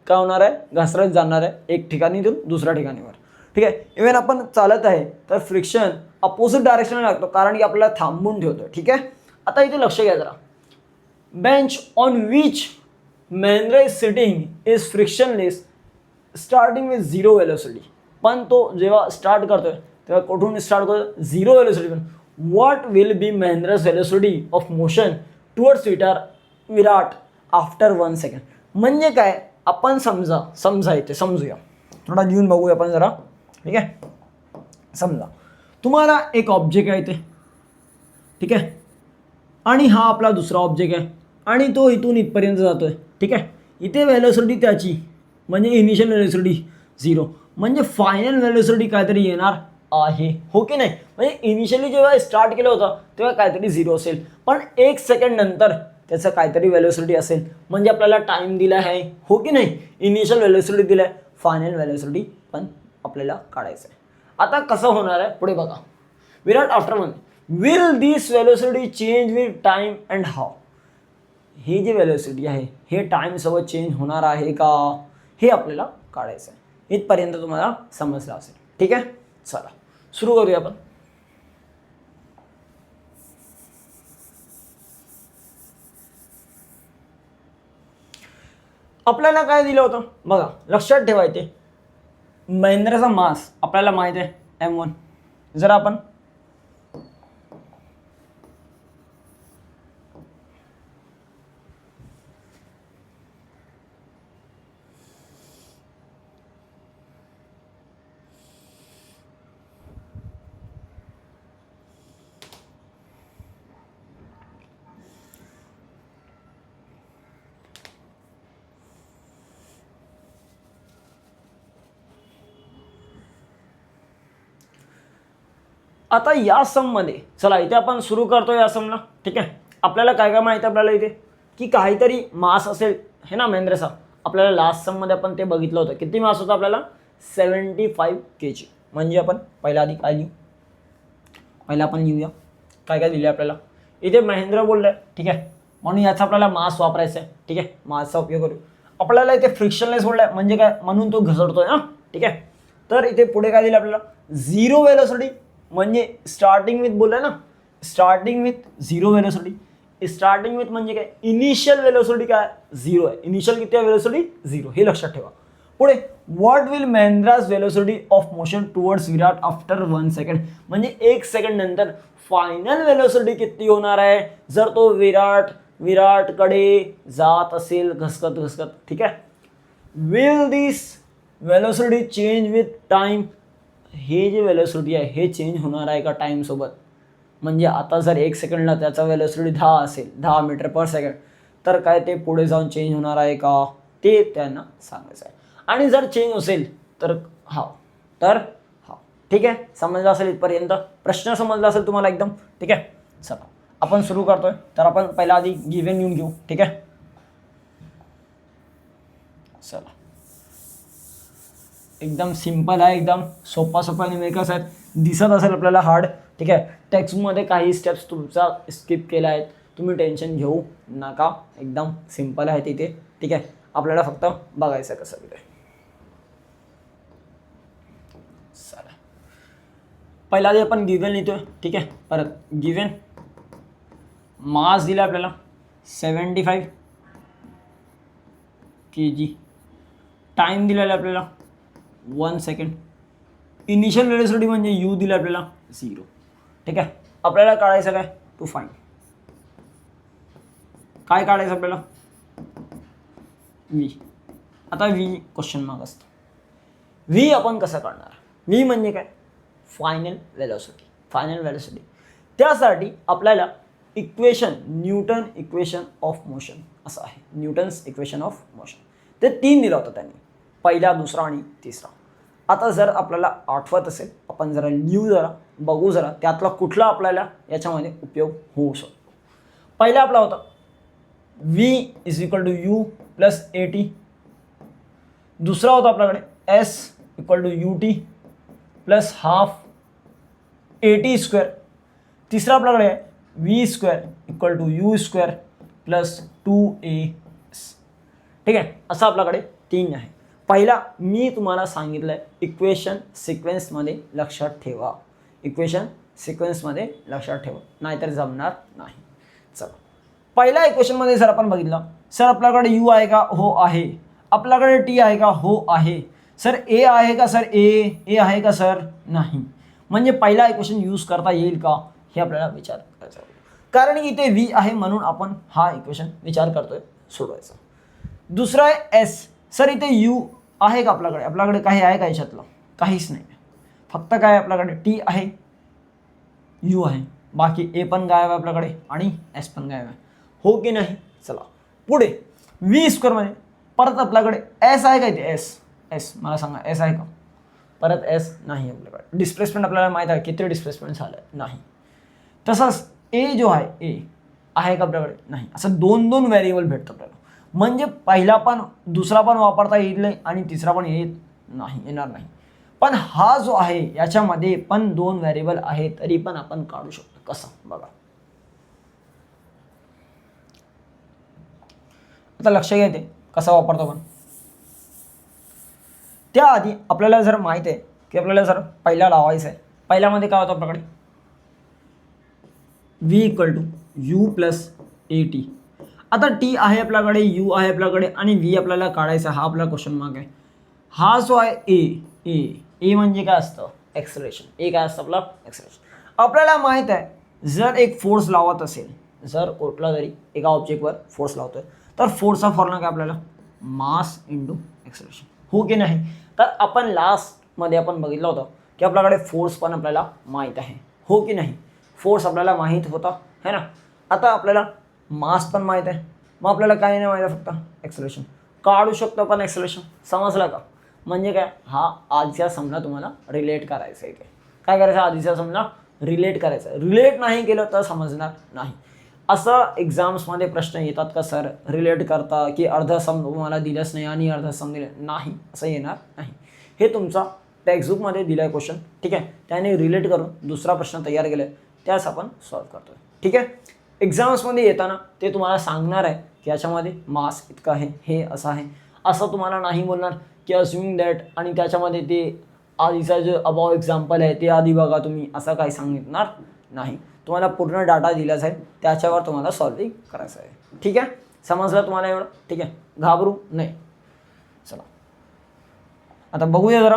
काय होणार आहे, घसरत जाणार आहे एक ठिकाणीतून दुसऱ्या ठिकाणीवर. ठीक आहे, इव्हन आपण चालत आहे तर फ्रिक्शन अपोजिट डायरेक्शनला लागतो, कारण की आपल्याला थांबून ठेवतोय. ठीक आहे, आता इथे लक्ष घ्या जरा. Bench on which Mahendra is sitting is frictionless starting with 0 velocity. पण तो जेव्हा स्टार्ट करतोय तेव्हा कुठून स्टार्ट करतो, 0 velocity. What will be Mahendra's velocity of motion towards Virat after 1 second. म्हणजे काय, आपण समजूया, थोडा लिहून बघूया आपण जरा. ठीक आहे, समजा तुम्हाला एक ऑब्जेक्ट आहे इथे, ठीक आहे, आणि हा आपला दुसरा ऑब्जेक्ट आहे आणि तो इथून इथपर्यंत जातोय. ठीक आहे, इथे वेलोसिटी त्याची म्हणजे इनिशियल वेलोसिटी 0, म्हणजे फायनल वेलोसिटी काहीतरी येणार आहे, हो की नाही. म्हणजे इनिशियली जेव्हा स्टार्ट केलं होतं तेव्हा काहीतरी 0 असेल, पण 1 सेकंड नंतर त्याचं काहीतरी वेलोसिटी असेल, म्हणजे आपल्याला टाईम दिला आहे, हो की नाही. इनिशियल वेलोसिटी दिला आहे, फायनल वेलोसिटी पण आपल्याला काढायचं आहे. आता कसं होणार आहे पुढे बघा. Virat after 1 will this velocity change with time and how. हे जे वेलोसिटी आहे हे टाईमसोबत चेंज होणार आहे का, हे आपल्याला काढायचं आहे. इथपर्यंत तुम्हाला समजलं असेल. ठीक आहे, चला सुरू करूया आपण. आपल्याला काय दिलं होतं बघा, लक्षात ठेवायचे. महेंद्रचा मास आपल्याला माहिती आहे m1. जर आपण आता या सममध्ये, चला इथे आपण सुरू करतो या समला. ठीक आहे, आपल्याला काय काय माहिती आपल्याला इथे, की काहीतरी मास असेल हे ना महेंद्रचा. आपल्याला लास्ट सममध्ये आपण ते बघितलं होतं, किती मास होता आपल्याला 75 kg. म्हणजे आपण पहिला आधी काय लिहू, पहिला आपण लिहूया काय काय दिले आपल्याला. इथे महेंद्र बोललं आहे, ठीक आहे, म्हणून याचा आपल्याला मास वापरायचा आहे. ठीक आहे, मासचा उपयोग करू. आपल्याला इथे फ्रिक्शनलेस बोललं आहे, म्हणजे काय, म्हणून तो घसरतोय ना. ठीक आहे, तर इथे पुढे काय दिलं आपल्याला, 0 वेलोसिटी, म्हणजे स्टार्टिंग विथ बोललं ना, starting with 0 velocity. Starting with म्हणजे काय, इनिशियल वेलोसिटी काय 0 आहे. इनिशियल किती आहे वेलोसिटी 0, हे लक्षात ठेवा. पुढे what will Mahendra's velocity of motion towards Virat after 1 second, म्हणजे 1 सेकंड नंतर फायनल वेलोसिटी किती होणार आहे जर तो विराटकडे जात असेल घसकत घसकत. ठीक आहे. Will this velocity change with time, हे जे वेलोसिटी आहे हे चेंज होणार आहे का टाईमसोबत. म्हणजे आता जर 1 सेकंडला त्याचा वेलोसिटी 10 असेल, 10 मीटर पर सेकंड, तर काय ते पुढे जाऊन चेंज होणार आहे का ते त्यांना सांगायचं आहे. आणि जर चेंज असेल तर हा ठीक आहे. समजलं असेल इथपर्यंत, प्रश्न समजला असेल तुम्हाला एकदम. ठीक आहे. चला आपण सुरू करतोय. तर आपण पहिला आधी गिव्हन लिहून घेऊ. ठीक आहे. चला एकदम सिंपल आहे, एकदम सोपा न्यूमेरिकल्स आहेत. दिसत असेल आपल्याला हार्ड. ठीक आहे. टेक्स्टमध्ये काही स्टेप्स तुमचा स्किप केला आहेत, तुम्ही टेन्शन घेऊ नका, एकदम सिंपल आहे तिथे. ठीक आहे. आपल्याला फक्त बघायचं कसं तिथे. चला पहिला आधी आपण गिव्हन लिहितोय. ठीक आहे. परत गिव्हन मास दिला आपल्याला 75 kg, टाइम दिलेला आपल्याला 1 सेकंड, इनिशियल वेलोसिटी म्हणजे u दिला आपल्याला 0. ठीक आहे. आपल्याला काढायचं काय टू फाइंड, काय काढायचं आपल्याला v. आता v क्वेश्चन मार्क असतो. v आपण कसं काढणार, v म्हणजे काय फायनल वेलोसिटी. त्यासाठी आपल्याला equation Newton equation of motion असं आहे, न्यूटन्स इक्वेशन ऑफ मोशन. ते 3 दिलं होतं त्यांनी, पहिला, दुसरा आणि तिसरा. आता जर आपल्याला आठवत असेल, आपण जरा बघू जरा त्यातला कुठला आपल्याला याच्यामध्ये उपयोग होऊ शकतो. पहिला आपला होता v = u + at. दुसरा होता आपल्याकडे s = ut + ½ at². तिसरा आपल्याकडे आहे v² = u² + 2as. ठीक आहे. असं आपल्याकडे 3 आहे. पहिला मी तुम्हाला सांगितलं इक्वेशन सिक्वेन्समध्ये लक्षात ठेवा, नाहीतर जमणार नाही. चला पहिल्या इक्वेशनमध्ये जर आपण बघितलं, सर आपल्याकडे u आहे का, हो आहे. आपल्याकडे t आहे का, हो आहे. सर a आहे का, सर a आहे का, सर नाही. म्हणजे पहिला इक्वेशन यूज करता येईल का हे आपल्याला विचार करायचा आहे. कारण की इथे v आहे म्हणून आपण हा इक्वेशन विचार करतोय सोडवायचा. दुसरा आहे s. सर इथे u आहे का आपल्याकडे काही आहे का याच्यातलं, काहीच नाही. फक्त काय आपल्याकडे t आहे, u आहे, बाकी a पण गायब आहे आपल्याकडे आणि s पण गायब आहे, हो की नाही. चला पुढे v² मध्ये परत आपल्याकडे s आहे का इथे, s मला सांगा s आहे का, परत s नाही आपल्याकडे. डिस्प्लेसमेंट आपल्याला माहीत आहे किती डिस्प्लेसमेंट झालं नाही. तसंच a जो आहे आहे का आपल्याकडे, नाही. असं 2 व्हेरिएबल भेटतं आपल्याला. म्हणजे पहिला पण दुसरा पण वापरता येईल नाही आणि तिसरा पण येणार नाही. पण हा जो आहे याच्यामध्ये पण 2 व्हेरिएबल आहे, तरी पण आपण काढू शकतो. कसं बघा, आता लक्ष घ्या ते कसं वापरतो आपण. त्याआधी आपल्याला जर माहित आहे की आपल्याला जर पहिला लावायचं आहे, पहिल्यामध्ये काय होतं आपल्याकडे v = u + at. आता t आहे आपल्याकडे, u आहे आपल्याकडे आणि v आपल्याला काढायचा, हा आपला क्वेश्चन मार्क आहे. हा जो आहे a म्हणजे काय असतं, एक्सेलरेशन. काय असतं आपला एक्सेलरेशन. आपल्याला माहित आहे जर एक फोर्स लावत असेल, जर कुठला जरी एका ऑब्जेक्टवर फोर्स लावतोय, तर फोर्सचा फॉर्म्युला काय आपल्याला मास × एक्सेलरेशन, हो की नाही. तर आपण लास्टमध्ये आपण बघितलं होतं की आपल्याकडे फोर्स पण आपल्याला माहीत आहे, हो की नाही. फोर्स आपल्याला माहीत होता है ना. आता आपल्याला मास पण माहीत आहे, मग आपल्याला काही नाही माहीत आहे, फक्त एक्सेलरेशन काढू शकतो आपण. एक्सेलरेशन समजलं का. म्हणजे काय, हा आधीचा समजा तुम्हाला रिलेट करायचं आहे. काय करायचं, आधीचा समजा रिलेट करायचं. रिलेट नाही केलं तर समजणार नाही. असं एक्झाम्समध्ये प्रश्न येतात का सर रिलेट करता की अर्धा सम तुम्हाला दिलंच नाही आणि अर्धा सम दिलं नाही, असं येणार नाही. हे तुमचा टेक्स्टबुकमध्ये दिलं आहे क्वेश्चन. ठीक आहे. त्याने रिलेट करून दुसरा प्रश्न तयार केला आहे, त्यास आपण सॉल्व करतोय. ठीक आहे. एक्झाम्समध्ये येताना ते तुम्हाला सांगणार आहे की याच्यामध्ये मास इतकं आहे, हे असं आहे. असं तुम्हाला नाही बोलणार की अज्युमिंग दॅट आणि त्याच्यामध्ये ते आधीचा जो अबाव एक्झाम्पल आहे ते आधी बघा तुम्ही, असं काही सांगणार नाही. तुम्हाला पूर्ण डाटा दिला जाईल, त्याच्यावर तुम्हाला सॉल्विंग करायचं आहे. ठीक आहे. समजलं तुम्हाला एवढं. ठीक आहे. घाबरू नाही. चला आता बघूया जरा,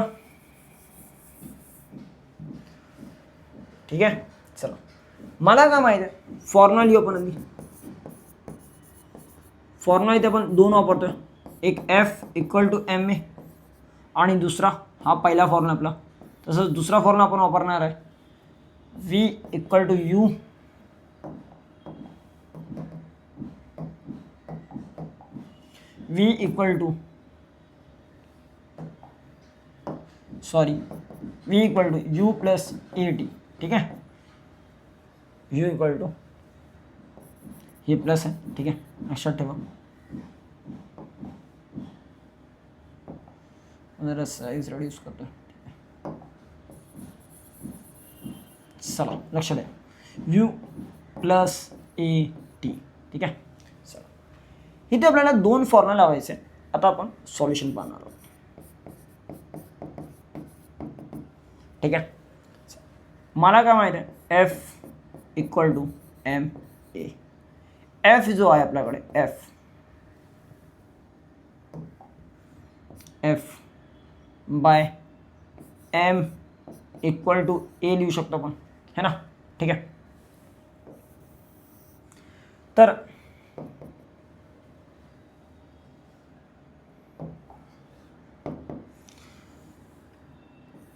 ठीक आहे. चला, मला काय माहिती आहे, फॉर्म्युला लिहू आपण आधी. फॉर्म्युला इथे आपण दोन वापरतोय, एक F equal to M A आणि दुसरा हा पहिला फॉर्म्युला आपला. तसंच दुसरा फॉर्म्युला आपण वापरणार आहे V equal to u V equal to u plus A T. ठीक आहे, यू इक्वल टू हे प्लस आहे. ठीक आहे, लक्षात ठेवा. जरा साईज रिड्यूस करतो. चला, लक्षात द्या, यू प्लस ए टी. ठीक आहे. चला, इथे आपल्याला दोन फॉर्म्युला लावायचे. आता आपण सॉल्युशन पाहणार आहोत. ठीक आहे, मला काय माहिती आहे, F equal to M a. F जो आहे आपल्याकडे, F by m equal to a लिहू शकतो आपण, है ना. ठीक आहे, तर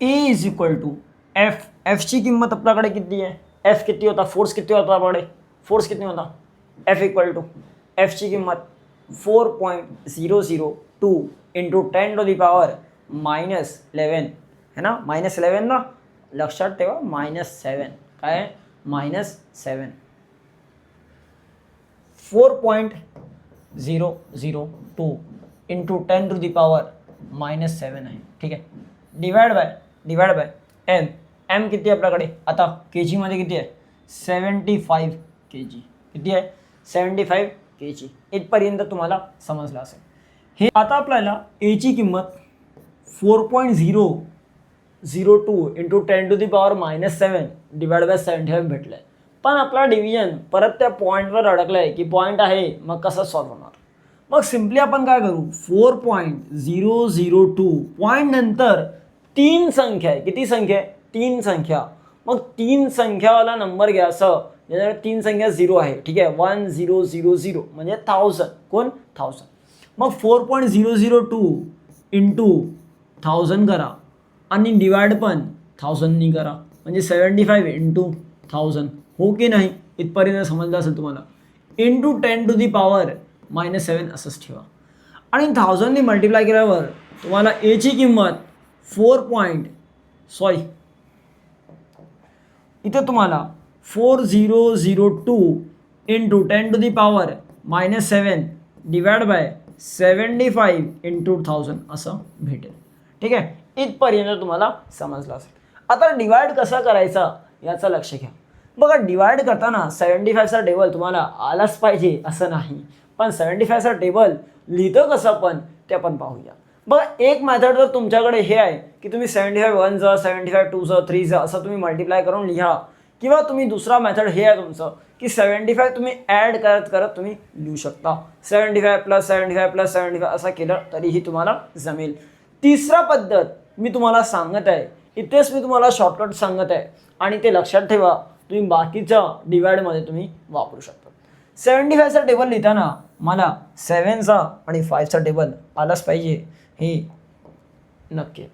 a is equal to F. एफची किंमत आपल्याकडे किती आहे, एफ किती होता, फोर्स किती होता आपल्याकडे, फोर्स किती होता, एफ इक्वल टू एफची किंमत 4.002 इंटू 10⁻⁻11 है ना. -11 ना, लक्षात ठेवा, -7 काय आहे, -7. 4.002 इंटू 10⁻⁻7 आहे. ठीक आहे, डिवाइड बाय एम किती आहे आपल्याकडे, आता के जीमध्ये किती आहे, 75 kg. किती आहे, 75 kg. इथपर्यंत तुम्हाला समजलं असेल. हे आता आपल्याला एची किंमत 4.002 इंटू 10⁻⁻7 डिवाइड बाय 75 भेटलं आहे. पण आपला डिव्हिजन परत त्या पॉईंटवर अडकलं आहे की पॉईंट आहे, मग कसं सॉल्व्ह होणार. मग सिम्पली आपण काय करू, 4.002 पॉईंट नंतर 3 संख्या आहे. किती संख्या आहे, 3 संख्या. मग 3 संख्यावाला नंबर घ्या. असं याच्याकडे 3 संख्या 0 आहे. ठीक आहे, 1000 म्हणजे 1000. कोण, 1000. मग 4.002 इंटू 1000 करा आणि डिवाइड पण 1000नी करा, म्हणजे 75 इंटू 1000. हो की नाही, इथपर्यंत समजलं असेल तुम्हाला. इंटू 10⁻⁻7 असंच ठेवा आणि 1000नी मल्टिप्लाय केल्यावर तुम्हाला एची किंमत इथे तुम्हाला 4002 इंटू 10⁻⁻7 डिवाइड बाय 75 इंटू 1000 असं भेटेल. ठीक आहे, इथपर्यंत तुम्हाला समजलं असेल. आता डिवाइड कसा करायचा याचं लक्ष घ्या. बघा, डिवाइड करताना 75चा टेबल तुम्हाला आलाच पाहिजे असं नाही, पण 75चा टेबल लिहितं कसं पण ते आपण पाहूया. बघा, एक मेथड जर तुमच्याकडे हे आहे की तुम्ही 75 1 75 2 3 असं तुम्ही मल्टिप्लाय करून लिहा, किंवा तुम्ही दुसरा मेथड हे आहे तुमचं की 75 तुम्ही ॲड करत करत तुम्ही लिहू शकता. 75 + 75 + 75 असं केलं तरीही तुम्हाला जमेल. तिसरा पद्धत मी तुम्हाला सांगत आहे, इथेच मी तुम्हाला शॉर्टकट सांगत आहे आणि ते लक्षात ठेवा. तुम्ही बाकीच्या डिवाइडमध्ये तुम्ही वापरू शकता. 75चा टेबल लिहिताना मला 7चा आणि 5चा टेबल आलाच पाहिजे, हे नक्की.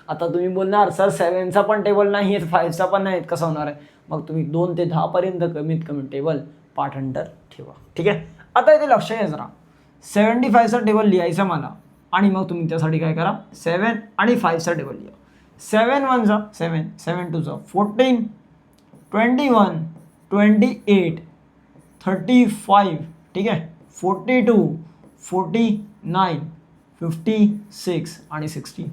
आता तुम्ही बोलणार सर 7चा पण टेबल नाही आहेत, 5चा पण नाही आहेत, कसं होणार आहे. मग तुम्ही 2 ते 10 पर्यंत कमीत कमी टेबल पाठांतर ठेवा. ठीक आहे, आता इथे लक्ष घ्या जरा. 75चा टेबल लिहायचा मला आणि मग तुम्ही त्यासाठी काय करा, 7 आणि 5चा टेबल लिहा. 7 1 7, 7 2 14, 21, 28, 35. ठीक आहे, 42, 49, 56 आणि 63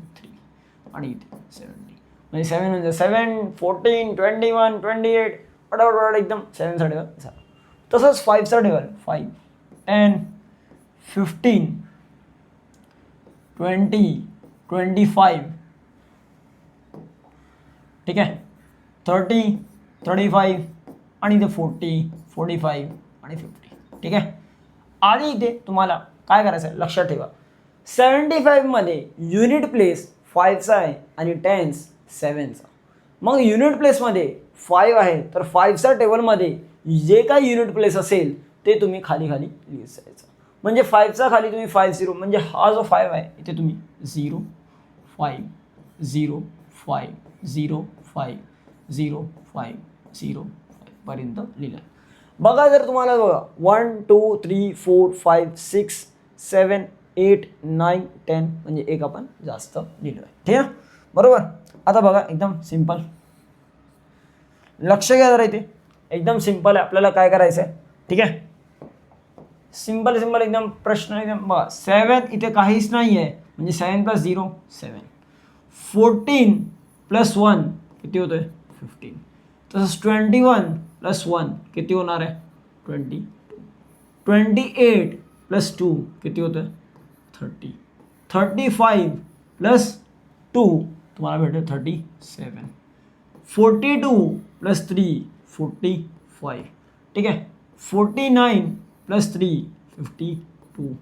आणि इथे 70. म्हणजे 7 म्हणजे 7, 14, 21, 28 वडावड एकदम 7चा टेबल झाला. तसंच 5चा टेबल 5, 10, 15, 20, 25. ठीक आहे, 30, 35 आणि इथे 40, 45 आणि 50. ठीक आहे, आणि इथे तुम्हाला काय करायचं आहे लक्षात ठेवा. 75 मध्ये युनिट प्लेस 5चा आहे आणि टेन्स 7चा. मग युनिट प्लेसमध्ये 5 आहे तर 5च्या टेबलमध्ये जे काही युनिट प्लेस असेल ते तुम्ही खाली खाली लिहित जायचं. म्हणजे 5चा खाली तुम्ही 50 म्हणजे हा जो 5 आहे इथे तुम्ही 0 5 0 5 0 5 0 5 0 5 पर्यंत लिहिलं. बघा जर तुम्हाला बघा 1 2 3 4 5 6 7 8 9 10 म्हणजे एक आपण जास्त लिहिलो आहे. ठीक आहे बरोबर. आता बघा एकदम सिंपल, लक्ष घ्या जरा इथे, एकदम सिंपल आहे. आपल्याला काय करायचं आहे ठीक आहे, सिंपल सिंपल एकदम प्रश्न एकदम बघा. 7 इथे काहीच नाही आहे म्हणजे 7 + 0 7. 14 + 1 किती होतोय 15. तसंच 21 + 1 किती होणार आहे 22. 28 + 2 किती होतं 30. 35 + 2 तुम्हाला भेटेल 37. 42 + 3 45. ठीक आहे. 49 + 3 52.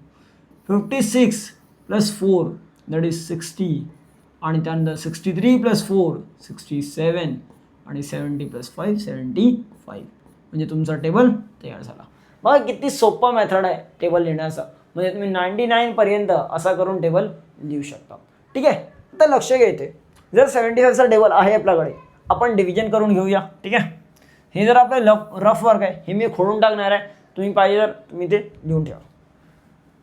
56 + 4 दॅट इज 60 आणि त्यानंतर 63 + 4 67 आणि 70 + 5 75. म्हणजे तुमचा टेबल तयार झाला. बघा किती सोपा मेथड आहे टेबल लिहिण्याचा. म्हणजे तुम्ही 99 पर्यंत असा करून टेबल लिहू शकता. ठीक आहे. आता लक्ष घ्यायचे, जर 75चा टेबल आहे आपल्याकडे, आपण डिव्हिजन करून घेऊया. ठीक आहे. हे जर आपलं रफ वर्क आहे, हे मी खोडून टाकणार आहे. तुम्ही पाहिजे तर तुम्ही ते लिहून ठेवा.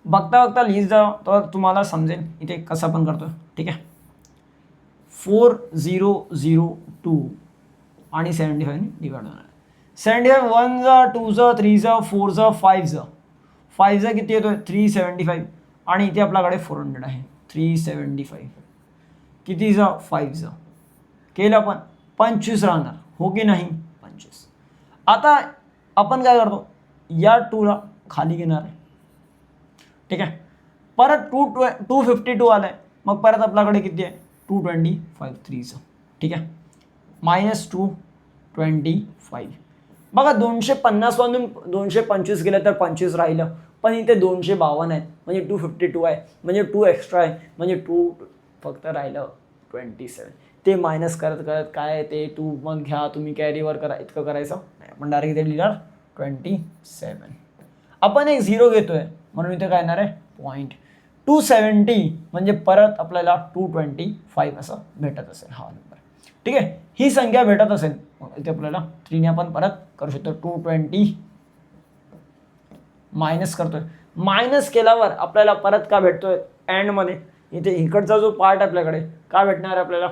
बघता बघता लिहित जा तर तुम्हाला समजेल इथे कसं पण करतो. ठीक आहे. 4002 आणि 75 डिवाइड होणार. 75 1 2 3 4 5 5 किती येतोय 375 आणि इथे आपल्याकडे 400 आहे. 375 कितीचा 5 केलं आपण 25 राहणार हो की नाही 25. आता आपण काय करतो या 2ला खाली घेणार आहे. ठीक आहे. परत 252 आलं आहे. मग परत आपल्याकडे किती आहे 225 3चं. ठीक आहे. -225. बघा 250 मधून 225 गेलं तर 25 राहिलं, पण इथे 252 आहेत म्हणजे 252 आहे म्हणजे 2 एक्स्ट्रा आहे म्हणजे 2 फक्त राहिलं 27. ते मायनस करत करत काय ते 2 मग घ्या तुम्ही कॅरीवर करा, इतकं करायचं नाही. आपण डायरेक्ट इथे लिहिणार 27. आपण एक 0 घेतोय म्हणून इथे काय येणार आहे 0.270 म्हणजे परत आपल्याला 225 असं भेटत असेल हा नंबर. ठीक आहे. ही संख्या भेटत असेल इथे आपल्याला 3ने आपण परत करू शकतो. 220 मायनस करतोय. मायनस केल्यावर आपल्याला परत का भेटतोय एंडमध्ये इथे इकडचा जो पार्ट आपल्याकडे का भेटणार आहे आपल्याला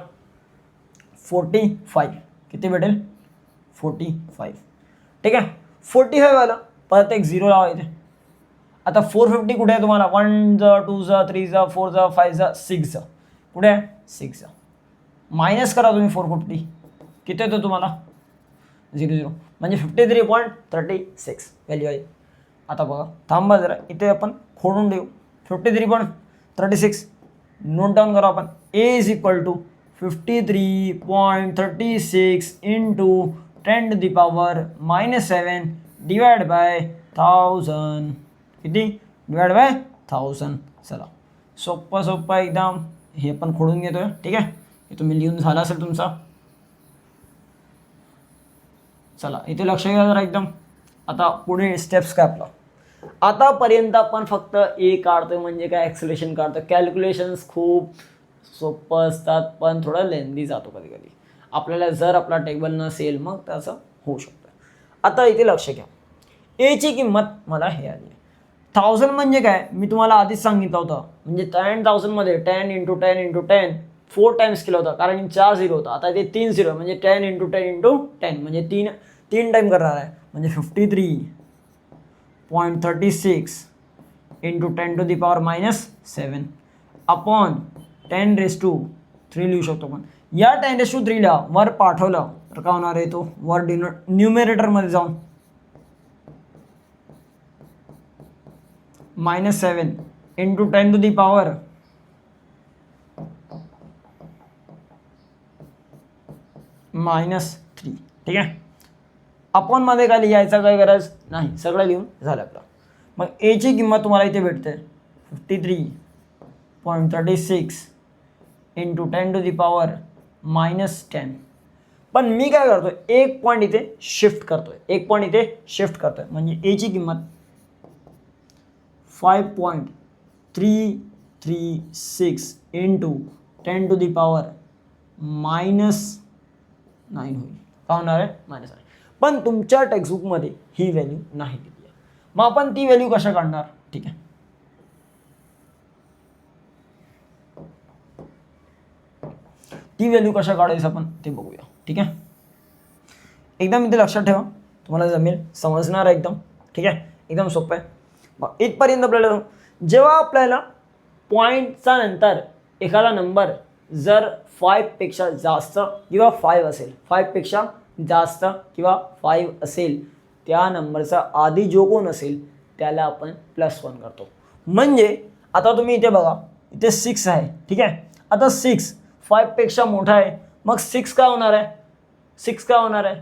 45. किती भेटेल 45. ठीक आहे. 45 आलं परत एक 0 लावा इथे. आता 450 कुठे आहे तुम्हाला 1 2 3 4 5 6 कुठे आहे 6. मायनस करा तुम्ही 450 किती येतो तुम्हाला 00 म्हणजे 53.36 व्हॅल्यू आहे. आता बघा थांबा जरा इथे आपण खोडून देऊ 53.36 नोट डाऊन करा आपण. A = 53.36 × 10⁻⁻7 डिवाइड बाय 1000 किती डिवाइड बाय 1000. चला सोप्पा सोप्पा एकदम हे पण खोडून घेतोय. ठीक आहे. हे तुम्ही लिहून झाला असेल तुमचा. चला इथे लक्ष घ्या जरा एकदम. आता पुढे स्टेप्स काय आपला आतापर्यंत आपण फक्त ए काढतोय म्हणजे काय ॲक्सेलरेशन काढतो. कॅल्क्युलेशन्स खूप सोपं असतात पण थोडं लेंदी जातो कधी कधी आपल्याला. जर आपला टेबल नसेल मग त्याचं होऊ शकतं. आता इथे लक्ष घ्या एची किंमत मला हे आली आहे 1000 म्हणजे काय मी तुम्हाला आधीच सांगितलं होतं. म्हणजे 10,000 मध्ये 10 × 10 × 10 4 टाइम्स केलं होतं कारण 4 0 होतं. आता इथे 3 0 म्हणजे 10 × 10 × 10 म्हणजे 3 टाइम करणार आहे म्हणजे 53.36 × 10⁻⁷ अपॉन 10⁻³ लिहू शकतो आपण. या 10⁻³ वर पाठवलं तर काय होणार आहे तो वर न्यूमरेटरमध्ये जाऊन -7 × 10⁻⁻³ -3. ठीक आहे. अपॉन मध्ये काय लिहायचं काय गरज नाही, सगळं लिहून झालं आपलं. मग एची किंमत तुम्हाला इथे भेटते 53.36 इंटू 10⁻⁻10. पण मी काय करतोय, एक पॉईंट इथे शिफ्ट करतोय, म्हणजे ची किंमत 5.336 इंटू 10⁻⁻9 होईल. का होणार आहे? -9. पण तुमच्या टेक्स्टबुकमध्ये ही व्हॅल्यू नाही दिली आहे. मग आपण ती व्हॅल्यू कशा काढणार? ठीक आहे, ती व्हॅल्यू कशा काढायचं आपण ते बघूया. ठीक आहे, एकदम इथे लक्षात ठेवा, तुम्हाला जमेल, समजणार आहे एकदम. ठीक आहे, एकदम सोपं आहे. मग इथपर्यंत आपल्याला जेव्हा आपल्याला पॉईंटचा नंतर एखादा नंबर जर 5 पेक्षा जास्त किंवा 5 असेल, 5 पेक्षा जास्त किंवा 5 असेल, त्या नंबरचा आधी जो कोण असेल त्याला आपण +1 करतो. म्हणजे आता तुम्ही इथे बघा, इथे 6 आहे. ठीक आहे, आता 6 5 पेक्षा मोठा आहे, मग 6 काय होणार आहे?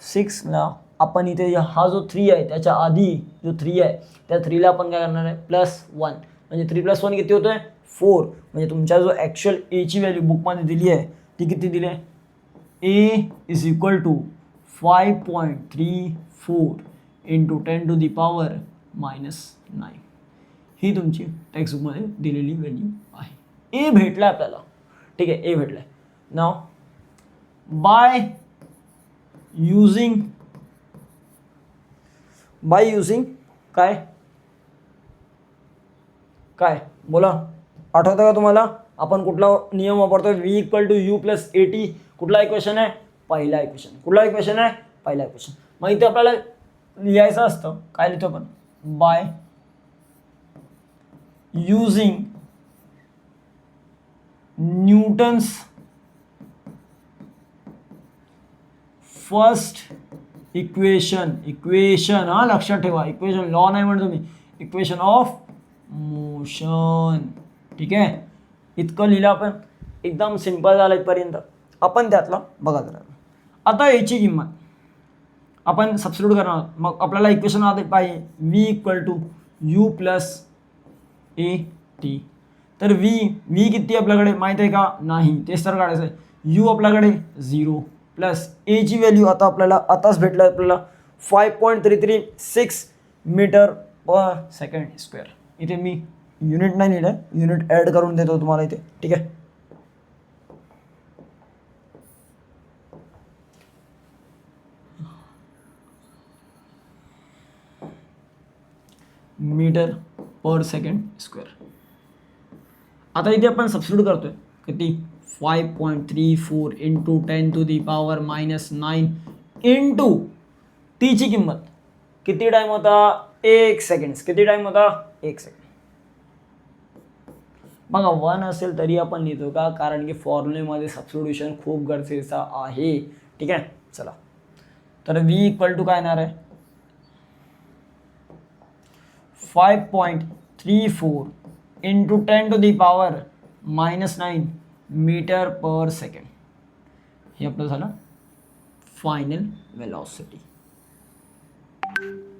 6ला आपण इथे हा जो 3 आहे त्याच्या आधी जो 3 आहे त्या 3ला आपण काय करणार आहे? +1. म्हणजे 3 + 1 किती होतोय? 4. म्हणजे तुमच्या जो ॲक्च्युअल ची व्हॅल्यू बुकमध्ये दिली आहे ती किती दिली आहे? A = 5.34 into 10⁻⁻9. ही तुमची टेक्स्टबुकमध्ये दिलेली व्हॅल्यू आहे. ए भेटला आपल्याला. ठीक आहे, ए भेटलाय. नाव बाय युजिंग काय बोला, आठवतं का तुम्हाला? आपण कुठला नियम वापरतोय? V = U + AT. कुठला इक्वेशन आहे? पहिला इक्वेशन. कुठला इक्वेशन आहे? पहिला इक्वेशन. मग इथे आपल्याला लिहायचं असतं, काय लिहितो आपण? By using Newton's first equation. हा लक्षात ठेवा, इक्वेशन लॉ नाही म्हणतो मी, इक्वेशन ऑफ मोशन. ठीक आहे, इतकं लिहिलं आपण, एकदम सिंपल झालं इथपर्यंत. आपण त्यातलं बघा जरा. आता याची किंमत आपण सबस्टिट्यूट करणार. मग आपल्याला इक्वेशन आधी पाहिजे V = U + AT. तर V किती आपल्याकडे माहिती आहे का? नाही, तेच तर काढायचं आहे. U आपल्याकडे 0 प्लस A ची व्हॅल्यू आता आपल्याला आताच भेटलं आपल्याला 5.336 मीटर/सेकंड². इथे मी युनिट नाही लिहिलं, युनिट ॲड करून देतो तुम्हाला इथे. ठीक आहे, मीटर/सेकंड². आता इथे आपण सबस्टिट्यूट करतोय किती? 5.34 इंटू 10⁻⁻9 इंटू टी ची किंमत किती टाइम होता? 1 सेकंड. किती टाइम होता? 1 सेकंड. बघा 1 असेल तरी आपण लिहितो का? कारण की फॉर्म्युलेमध्ये सबस्टिट्यूशन खूप गरजेचं आहे. ठीक आहे, चला. तर V = काय येणार आहे? 5.34 इंटू 10⁻⁻9 मीटर/सेकंड. हे आपलं झालं फायनल वेलॉसिटी.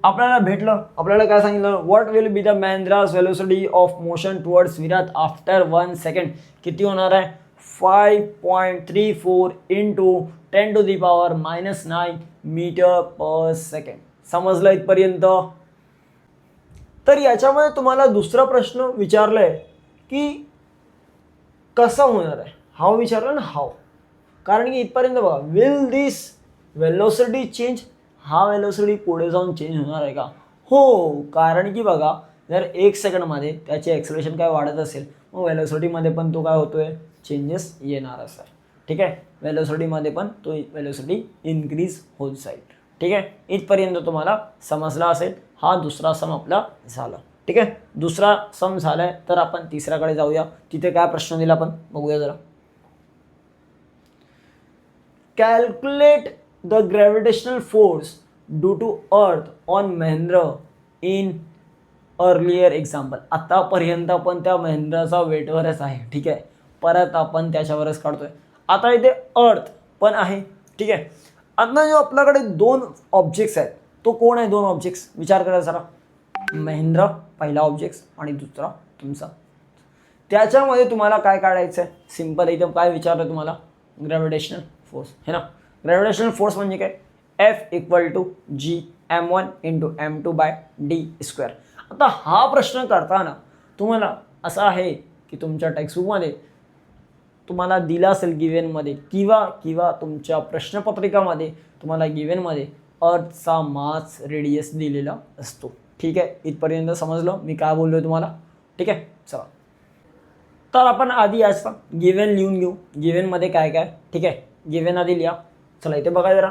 आपल्याला भेटलं. आपल्याला काय सांगितलं? What will be the Mahindra's velocity of motion towards Virat after 1 second. किती होणार आहे? 5.34 इंटू 10⁻⁻9 मीटर/सेकंड. समजलं इथपर्यंत? तर याच्यामध्ये तुम्हाला दुसरा प्रश्न विचारलाय की कसं होणार आहे. हाव विचारलं ना, हाव. कारण की इथपर्यंत बघा, विल दिस वेलोसिटी चेंज. हा वेलोसिटी पुढे जाऊन चेंज होणार आहे का? हो, कारण की बघा, जर 1 सेकंडमध्ये त्याचे ॲक्सेलरेशन काय वाढत असेल, मग वेलोसिटीमध्ये पण तो काय होतोय? चेंजेस येणार असा. ठीक आहे, वेलोसिटीमध्ये पण तो वेलोसिटी इन्क्रीज होत जाईल. ठीक आहे, इथपर्यंत तुम्हाला समजला असेल. हा दुसरा सम आपला झाला. ठीक आहे, दुसरा सम झालाय. तर आपण तिसऱ्याकडे जाऊया. तिथे काय प्रश्न दिला आपण बघूया जरा. Calculate the gravitational force due to earth on Mahendra in earlier example. आतापर्यंत आपण त्या महेंद्राचा वेटवरच आहे. ठीक आहे, परत आपण त्याच्यावरच काढतोय. आता इथे अर्थ पण आहे. ठीक आहे, आता जो आपल्याकडे 2 ऑब्जेक्ट्स आहेत, तो कोण आहे? 2 ऑब्जेक्ट्स विचार करा जरा. महेंद्र पहिला ऑब्जेक्ट आणि दुसरा तुमचा. त्याच्यामध्ये तुम्हाला काय काढायचं आहे, सिम्पल एकदम. काय विचारलं तुम्हाला, ग्रॅव्हिटेशनल फोर्स है ना. ग्रॅव्हिटेशनल फोर्स म्हणजे काय, F = G(m1 × m2/d²). आता हा प्रश्न करताना तुम्हाला असा आहे की तुमच्या टेक्स्टबुकमध्ये तुम्हाला दिला असेल गिव्हनमध्ये किंवा तुमच्या प्रश्नपत्रिकामध्ये तुम्हाला गिव्हनमध्ये अर्थचा मास रेडियस दिलेला असतो. ठीक आहे, इथपर्यंत समजलं मी काय बोललो आहे तुम्हाला. ठीक आहे, चला तर आपण आधी याचा गिव्हन लिहून घेऊ. गिव्हनमध्ये काय काय, ठीक आहे, गिव्हन आधी लिहा. चला इथे बघा जरा,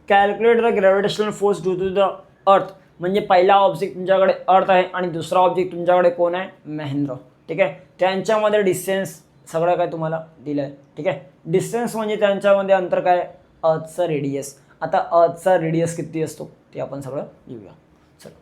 calculate the gravitational force due to the earth. म्हणजे पहिला ऑब्जेक्ट तुमच्याकडे अर्थ आहे आणि दुसरा ऑब्जेक्ट तुमच्याकडे कोण आहे, महेंद्र. ठीक आहे, त्यांच्यामध्ये डिस्टन्स सगळं काय तुम्हाला दिलं आहे. ठीक आहे, डिस्टन्स म्हणजे त्यांच्यामध्ये अंतर काय, अर्थचा रेडियस. आता अर्थचा रेडियस किती असतो ते आपण सगळं लिहूया. चला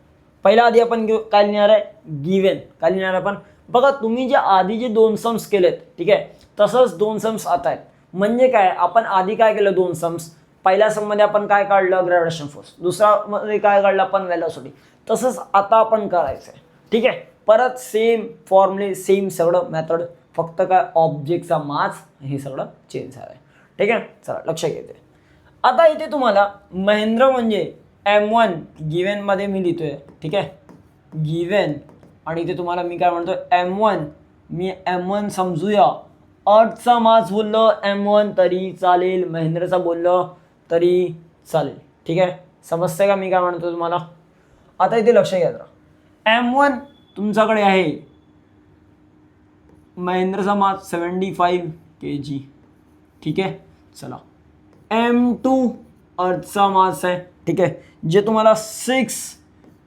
पहिला आधी आपण काय लिहिणार आहे, गिव्हन. काय लिहिणार आपण, बघा तुम्ही जे आधी जे 2 सम्स केलेत, ठीक आहे, तसंच 2 सम्स आता आहेत. म्हणजे काय, आपण आधी काय केलं, 2 सम्स. पहिल्या सममध्ये आपण काय काढलं, ग्रॅव्हिटेशन फोर्स. दुसरामध्ये काय काढलं आपण, वेलोसिटी. तसंच आता आपण करायचं आहे. ठीक आहे, परत सेम फॉर्म्युले, सेम सगळं मेथड, फक्त काय ऑब्जेक्टचा मास हे सगळं चेंज झालं आहे. ठीक आहे, चला लक्ष घ्यायचं. आता इथे तुम्हाला महेंद्र म्हणजे M1 गिव्हनमध्ये मी लिहितोय. ठीक आहे, गिव्हन, आणि इथे तुम्हाला मी काय म्हणतो, M1. मी M1 समजूया. अर्थचा मास बोललं M1 तरी चालेल, महेंद्रचा बोललं तरी चालेल. ठीक आहे, समजतंय का मी काय म्हणतो तुम्हाला. आता इथे लक्ष घ्या जरा, M1 तुमच्याकडे आहे, महेंद्रचा मास 75 kg. ठीक आहे, चला M2 अर्थचा मास आहे. ठीक आहे, जे तुम्हाला 6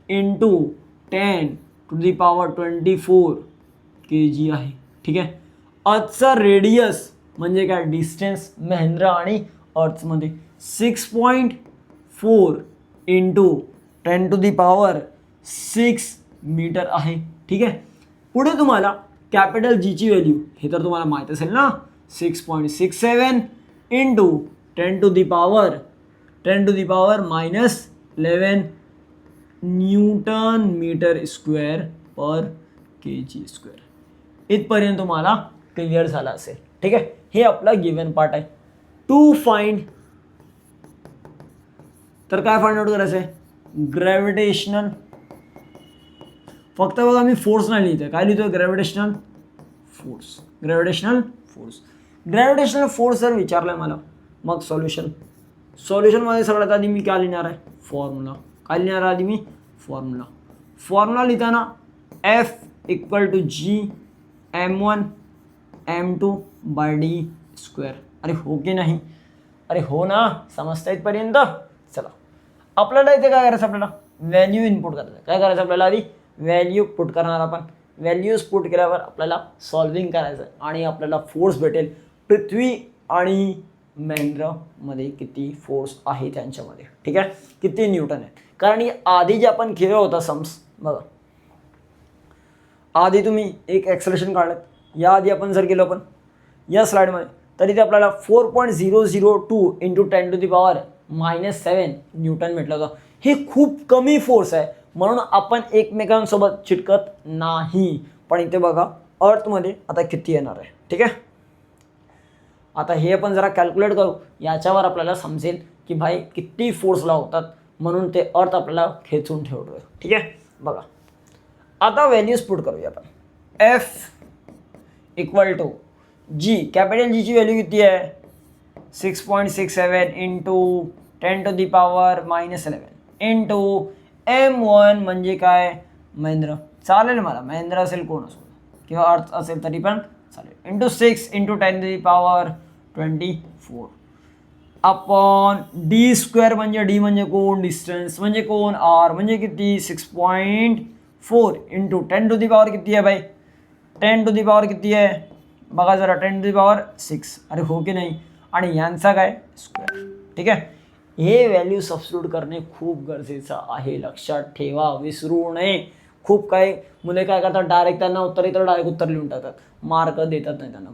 × 10⁻24 kg आहे. ठीक आहे, अर्थचा रेडियस म्हणजे काय, डिस्टन्स महेंद्र आणि अर्थमध्ये 6.4 × 10⁻6 मीटर आहे. ठीक आहे, पुढे तुम्हाला कॅपिटल जीची व्हॅल्यू हे तर तुम्हाला माहीत असेल ना, 6.67 × 10⁻11 न्यूटन मीटर स्क्वेअर पर kg². इथपर्यंत तुम्हाला क्लिअर झाला असेल. ठीक आहे, हे आपला गिव्हन पार्ट आहे. टू फाइंड, तर काय फाइंड आउट करायचं आहे, ग्रॅव्हिटेशनल. फक्त बघा मी फोर्स नाही लिहितोय, काय लिहितोय, gravitational force. Gravitational force, gravitational force जर विचारलंय मला, मग सॉल्युशनमध्ये सगळ्यात आधी मी काय लिहिणार आहे, फॉर्म्युला. काय लिहिणार आहे आधी मी, फॉर्म्युला. फॉर्म्युला लिहिताना F = G(m1 m2/d²). अरे हो की नाही, अरे हो ना, समजता इथपर्यंत. चला आपल्याला इथे काय करायचं, आपल्याला व्हॅल्यू इनपुट करायचं. काय करायचं आपल्याला, आधी व्हॅल्यू पुट करणार आपण. व्हॅल्यूज पुट केल्यावर आपल्याला सॉल्विंग करायचं आणि आपल्याला फोर्स भेटेल. पृथ्वी आणि महेंद्रमध्ये किती फोर्स आहे त्यांच्यामध्ये. ठीक आहे, किती न्यूटन आहे. कारण आधी जे आपण केलं होतं सम्स, बघा आधी तुम्ही एक एक्सेलरेशन काढलं, याआधी आपण जर केलं आपण या स्लाईडमध्ये, तरी ते आपल्याला 4.002 × 10⁻⁻7 न्यूटन भेटलं होतं. हे खूप कमी फोर्स आहे, म्हणून आपण एकमेकांसोबत चिटकत नाही. पण इथे बघा अर्थमध्ये आता किती येणार आहे. ठीक आहे, आता हे आपण जरा कॅल्क्युलेट करू, याच्यावर आपल्याला समजेल की भाई किती फोर्स लावतात, म्हणून ते अर्थ आपल्याला खेचून ठेवतोय. ठीक आहे, बघा आता व्हॅल्यूज पुट करूया आपण. F = G, कॅपिटल जीची व्हॅल्यू किती आहे, 6.67 × 10⁻⁻11 × M1 म्हणजे काय, महेंद्र. चालेल मला, महेंद्र असेल कोण असो किंवा अर्थ असेल तरी पण चालेल. × 6 × 10⁻24 अपॉन d² म्हणजे d म्हणजे कोण, डिस्टन्स म्हणजे कोण, r म्हणजे किती, 6.4 × 10⁻⁻ किती आहे भाई, 10⁻⁻ किती आहे बघा जरा, 10⁻6. अरे हो की नाही, आणि यांचा काय स्क्वेअर. ठीक आहे, हे व्हॅल्यू सबस्टिट्यूट करणे खूप गरजेचं आहे, लक्षात ठेवा, विसरू नये. खूप काही मुले काय करतात, डायरेक्ट त्यांना उत्तर येतं, डायरेक्ट उत्तर लिहून टाकतात, मार्क देतात नाही त्यांना,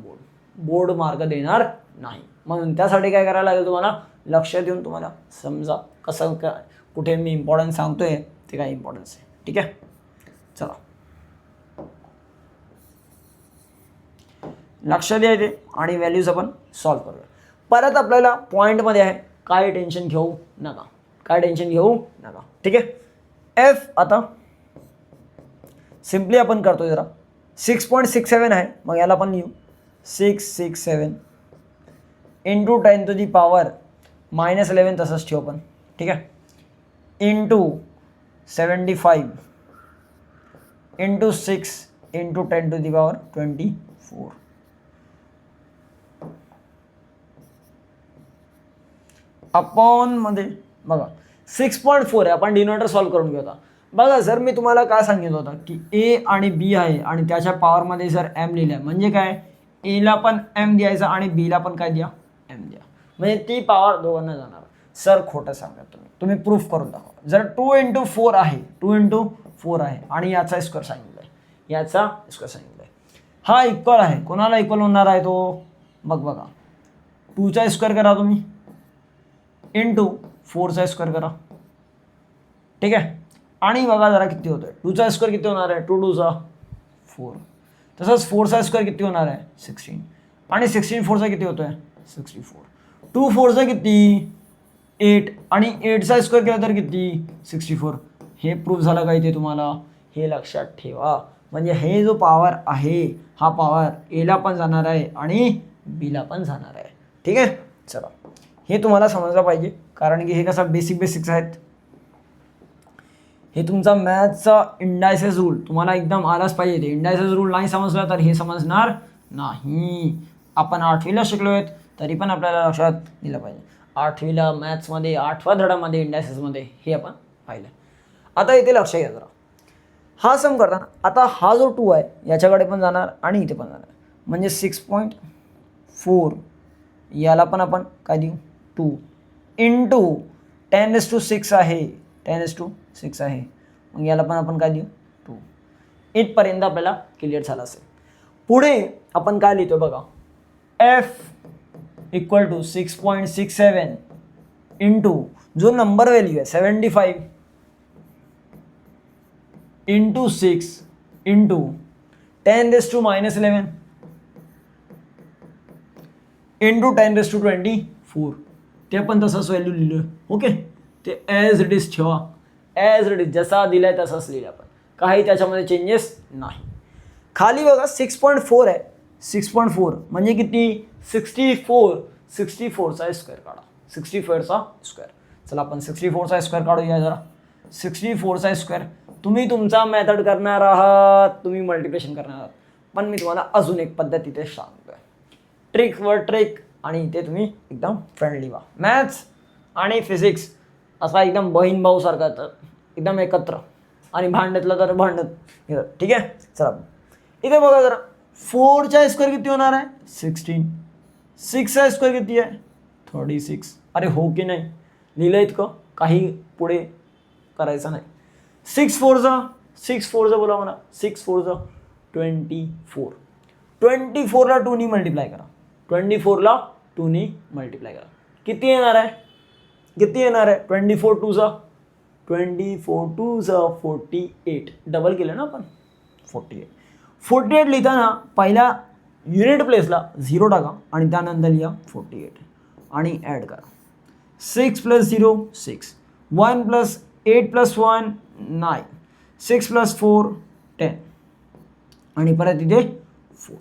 बोर्ड मार्क देणार नाही. म्हणून त्यासाठी काय करायला लागेल, तुम्हाला लक्ष देऊन तुम्हाला समजा कसं काय, कुठे मी इम्पॉर्टन्स सांगतोय ते काय इम्पॉर्टन्स आहे. ठीक आहे, चला लक्ष द्यायचे आणि व्हॅल्यूज आपण सॉल्व करूया. परत आपल्याला पॉईंटमध्ये आहे, काय टेन्शन घेऊ नका, काय टेन्शन घेऊ नका. ठीक आहे. एफ आता सिम्पली आपण करतो जरा. 6.67 आहे, मग याला आपण लिहू 667 इंटू 10⁻⁻11 तसंच ठेवू आपण. ठीक आहे. इंटू 75 इंटू 6 इंटू 10⁻24 अपॉन मध्ये बघा 6.4 आहे. आपण डिनोमिनेटर सॉल्व करून घेऊ. बघा जर मी तुम्हाला काय सांगितलं होतं की ए आणि बी आहे आणि त्याच्या पॉवरमध्ये जर एम लिहिलं आहे, म्हणजे काय, एला पण एम द्यायचा आणि बीला पण काय द्या, एम द्या, म्हणजे ती पॉवर दोघांना जाणार. सर खोटं सांगा, तुम्ही प्रूफ करून दाखवा. जर 2 × 4 आहे, 2 × 4 आहे आणि याचा स्क्वेअर सांगितलं आहे, याचा स्क्वेअर सांगितलं आहे, हा इक्वल आहे. कोणाला इक्वल होणार आहे तो, मग बघा 2चा स्क्वेअर करा तुम्ही इंटू 4चा स्क्वेअर करा. ठीक आहे. आणि बघा जरा किती होतं आहे, 2चा स्क्वेअर किती होणार आहे, 2 × 2 = 4. तसंच 4चा स्क्वेअर किती होणार आहे, 16. आणि 16 4चा किती होतो आहे, 64. 2 4चा किती, 8. आणि 8चा स्क्वेअर केला तर किती, 64. हे प्रूफ झालं का इथे तुम्हाला, हे लक्षात ठेवा. म्हणजे हे जो पॉवर आहे, हा पॉवर एला पण जाणार आहे आणि बीला पण जाणार आहे. ठीक आहे. चला, हे तुम्हाला समजलं पाहिजे, कारण की हे कसं बेसिक्स आहेत. हे तुमचा मॅथ्सचा इंडायसेस रूल तुम्हाला एकदम आलाच पाहिजे. ते इंडायसेस रूल नाही समजला तर हे समजणार नाही. आपण 8वीला शिकलो आहेत तरी पण आपल्याला लक्षात दिलं पाहिजे. 8वीला मॅथ्समध्ये 8व्या धड्यामध्ये इंडायसेसमध्ये हे आपण पाहिलं. आता इथे लक्ष घ्या जरा, हा सम करताना आता हा जो 2 आहे याच्याकडे पण जाणार आणि इथे पण जाणार, म्हणजे 6.4 याला पण आपण काय देऊ, 2 इंटू 10⁻6 आहे, 10⁻6 आहे, मग याला पण आपण काय देऊ, 2. इथपर्यंत आपल्याला क्लिअर झालं असेल. पुढे आपण काय लिहितो बघा, एफ इक्वल टू 6.67 इंटू जो नंबर व्हॅल्यू आहे 75 इंटू 6 इंटू 10⁻11 इंटू 10⁻24. ते पण तसंच व्हॅल्यू लिहिलं. ओके. ते ॲज इट इज ठेवा, ॲज इट इज जसा दिलाय तसाच लिहिलं आपण, काही त्याच्यामध्ये चेंजेस नाही. खाली बघा 6.4 आहे, 6.4 म्हणजे किती, 64चा स्क्वेअर काढा, 64चा स्क्वेअर. चला आपण 64चा स्क्वेअर काढूया जरा. 64चा स्क्वेअर तुम्ही तुमचा मेथड करणार आहात, तुम्ही मल्टिप्लिकेशन करणार आहात, पण मी तुम्हाला अजून एक पद्धत इथे सांगतोय, ट्रिकवर ट्रिक, आणि इथे तुम्ही एकदम फ्रेंडली व्हा. मॅथ्स आणि फिजिक्स असा एकदम बहीण भाऊ सारखा, तर एकदम एकत्र, आणि भांडतलं तर भांडत. ठीक आहे. चला इथे बघा जरा, 4चा स्क्वेअर किती होणार आहे, 16. 6चा स्क्वेअर किती आहे, 36. अरे हो की नाही, लिहिलं इतकं, काही पुढे करायचं नाही. 6 4चा बोला म्हणा, 6 4चा 24. 24ला 2नी मल्टिप्लाय करा, 24ला 2नी मल्टिप्लाय करा, किती येणार आहे, किती येणार आहे, 24 2चा 48. डबल केलं ना आपण, 48 लिहिताना पहिल्या युनिट प्लेसला 0 टाका आणि त्यानंतर लिहा 48 आणि ॲड करा. 6 + 0 6, 1 + 8 + 1 9, 6 + 4 10 आणि परत इथे 4.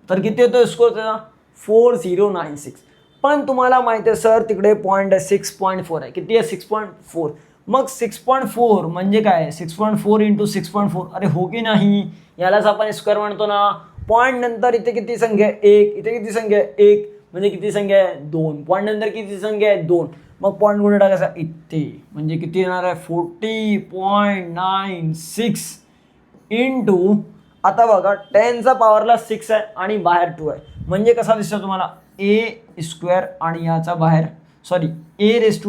तर किती येतो स्कोअर त्याचा, 4096. पण तुम्हाला माहिती आहे सर तिकडे पॉईंट आहे 6.4 आहे, किती आहे 6.4. मग 6.4 म्हणजे काय, 6.4 × 6.4. अरे हो की नाही, यालाच आपण स्क्वेअर म्हणतो ना. पॉईंट नंतर इथे किती संख्या आहे, 1. इथे किती संख्या आहे, 1. म्हणजे किती संख्या आहे, 2. पॉईंट नंतर किती संख्या आहे, 2. मग पॉईंट कुठे टाकायचा, इथे. म्हणजे किती येणार आहे, 40.96 इंटू, आता बघा 10चा पॉवरला 6 आहे आणि बाहेर 2 आहे, म्हणजे कसा दिसतो तुम्हाला, a² आणि याचा बाहेर, sorry a raise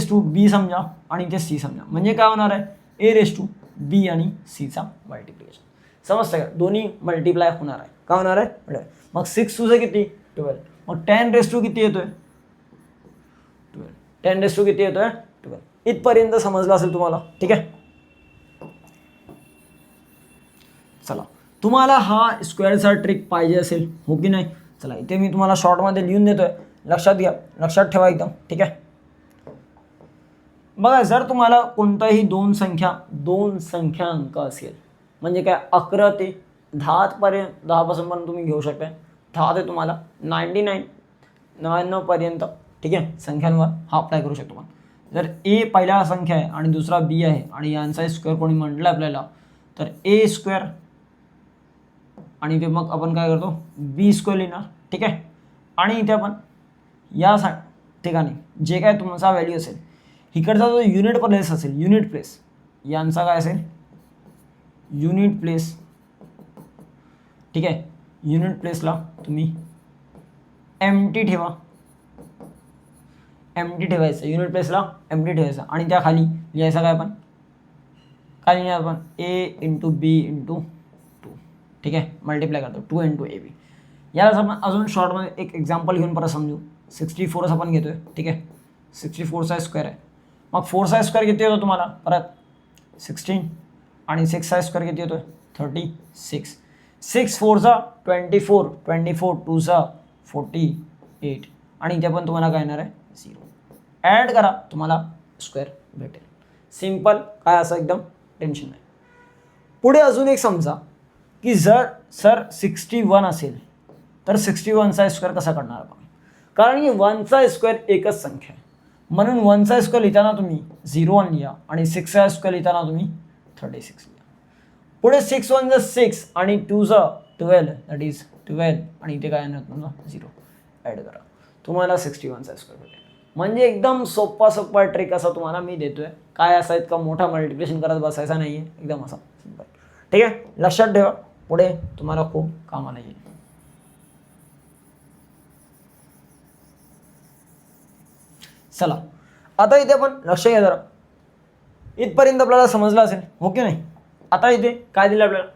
to b समजा आणि इथे c समजा, म्हणजे काय होणार आहे, a⁻b आणि cचा मल्टिप्लिकेशन. समजतं का, दोन्ही मल्टिप्लाय होणार आहे, काय होणार आहे. मग 6 तुझं किती, 12. मग 10⁻² किती येतोय, 12. 10⁻² किती येतोय, 12. इथपर्यंत समजलं असेल तुम्हाला. ठीक आहे. चला तुम्हाला हा स्क्वेअरचा ट्रिक पाहिजे असेल, हो की नाही? चला इथे मी तुम्हाला शॉर्टमध्ये लिहून देतोय, लक्षात घ्या, लक्षात ठेवा एकदम, ठीक आहे? बघा, जर तुम्हाला कोणताही दोन संख्यांक असेल, म्हणजे काय 11 ते 10 पर्यंत, 10पासून पण तुम्ही घेऊ शकता, 10 ते तुम्हाला 99 पर्यंत, ठीक आहे, संख्यांवर हा अप्लाय करू शकतो. पण जर ए पहिला संख्या आहे आणि दुसरा बी आहे आणि यांचा स्क्वेअर कोणी म्हटलं आपल्याला, तर ए स्क्वेअर आणि ते मग आपण काय करतो, बी स्क्वेअर लिहिणार, ठीक आहे? आणि इथे आपण या ठिकाणी जे काय तुमचा व्हॅल्यू असेल, इकडचा जो युनिट प्लेस असेल, युनिट प्लेस यांचा काय असेल, युनिट प्लेस, ठीक आहे? युनिट प्लेसला तुम्ही एम्प्टी ठेवा, एम्प्टी ठेवायचं, युनिट प्लेसला एम्प्टी ठेवायचं. आणि त्या खाली लिहायचं काय आपण, काय लिहिणार आपण, ए इंटू बी इंटू 2, ठीक आहे? मल्टिप्लाय करतो 2 इंटू ए बी. यालाच आपण अजून शॉर्टमध्ये एक एक्झाम्पल घेऊन परत समजू. 64 आपण घेतोय, ठीक आहे? 64चा स्क्वेअर आहे, मग 4चा स्क्वेअर किती येतो तुम्हाला, परत 16 आणि 6चा स्क्वेअर किती येतो, 36. 6 4 24, 24 2 48 आणि इथे पण तुम्हाला काय येणार आहे, 0. ॲड करा, तुम्हाला स्क्वेअर भेटेल. सिम्पल, काय असं एकदम टेन्शन नाही. पुढे अजून एक समजा की जर 61 असेल तर 61चा स्क्वेअर कसा करणार आपण, कारण की 1चा स्क्वेअर एकच संख्या आहे, म्हणून 1चा स्क्वेअर लिहिताना तुम्ही 0 लिहा आणि 6चा स्क्वेअर लिहिताना तुम्ही 36 लिहा. पुढे 6 1 6 आणि 2 12, दॅट इज 12 आणि इथे काय येणार तुम्हाला, 0. ॲड करा, तुम्हाला 61चा स्क्वेअर भेटेल. म्हणजे एकदम सोपा ट्रिक असा तुम्हाला मी देतोय. काय असा इतका मोठा मल्टिप्लिकेशन करत बसायचा नाही आहे, एकदम असा सिंपल, ठीक आहे? लक्षात ठेवा, पुढे तुम्हाला खूप कामाला येईल. चला आता इथे आपण लक्ष घ्या जरा, इथपर्यंत आपल्याला समजलं असेल, हो की नाही? आता इथे काय दिलं आपल्याला,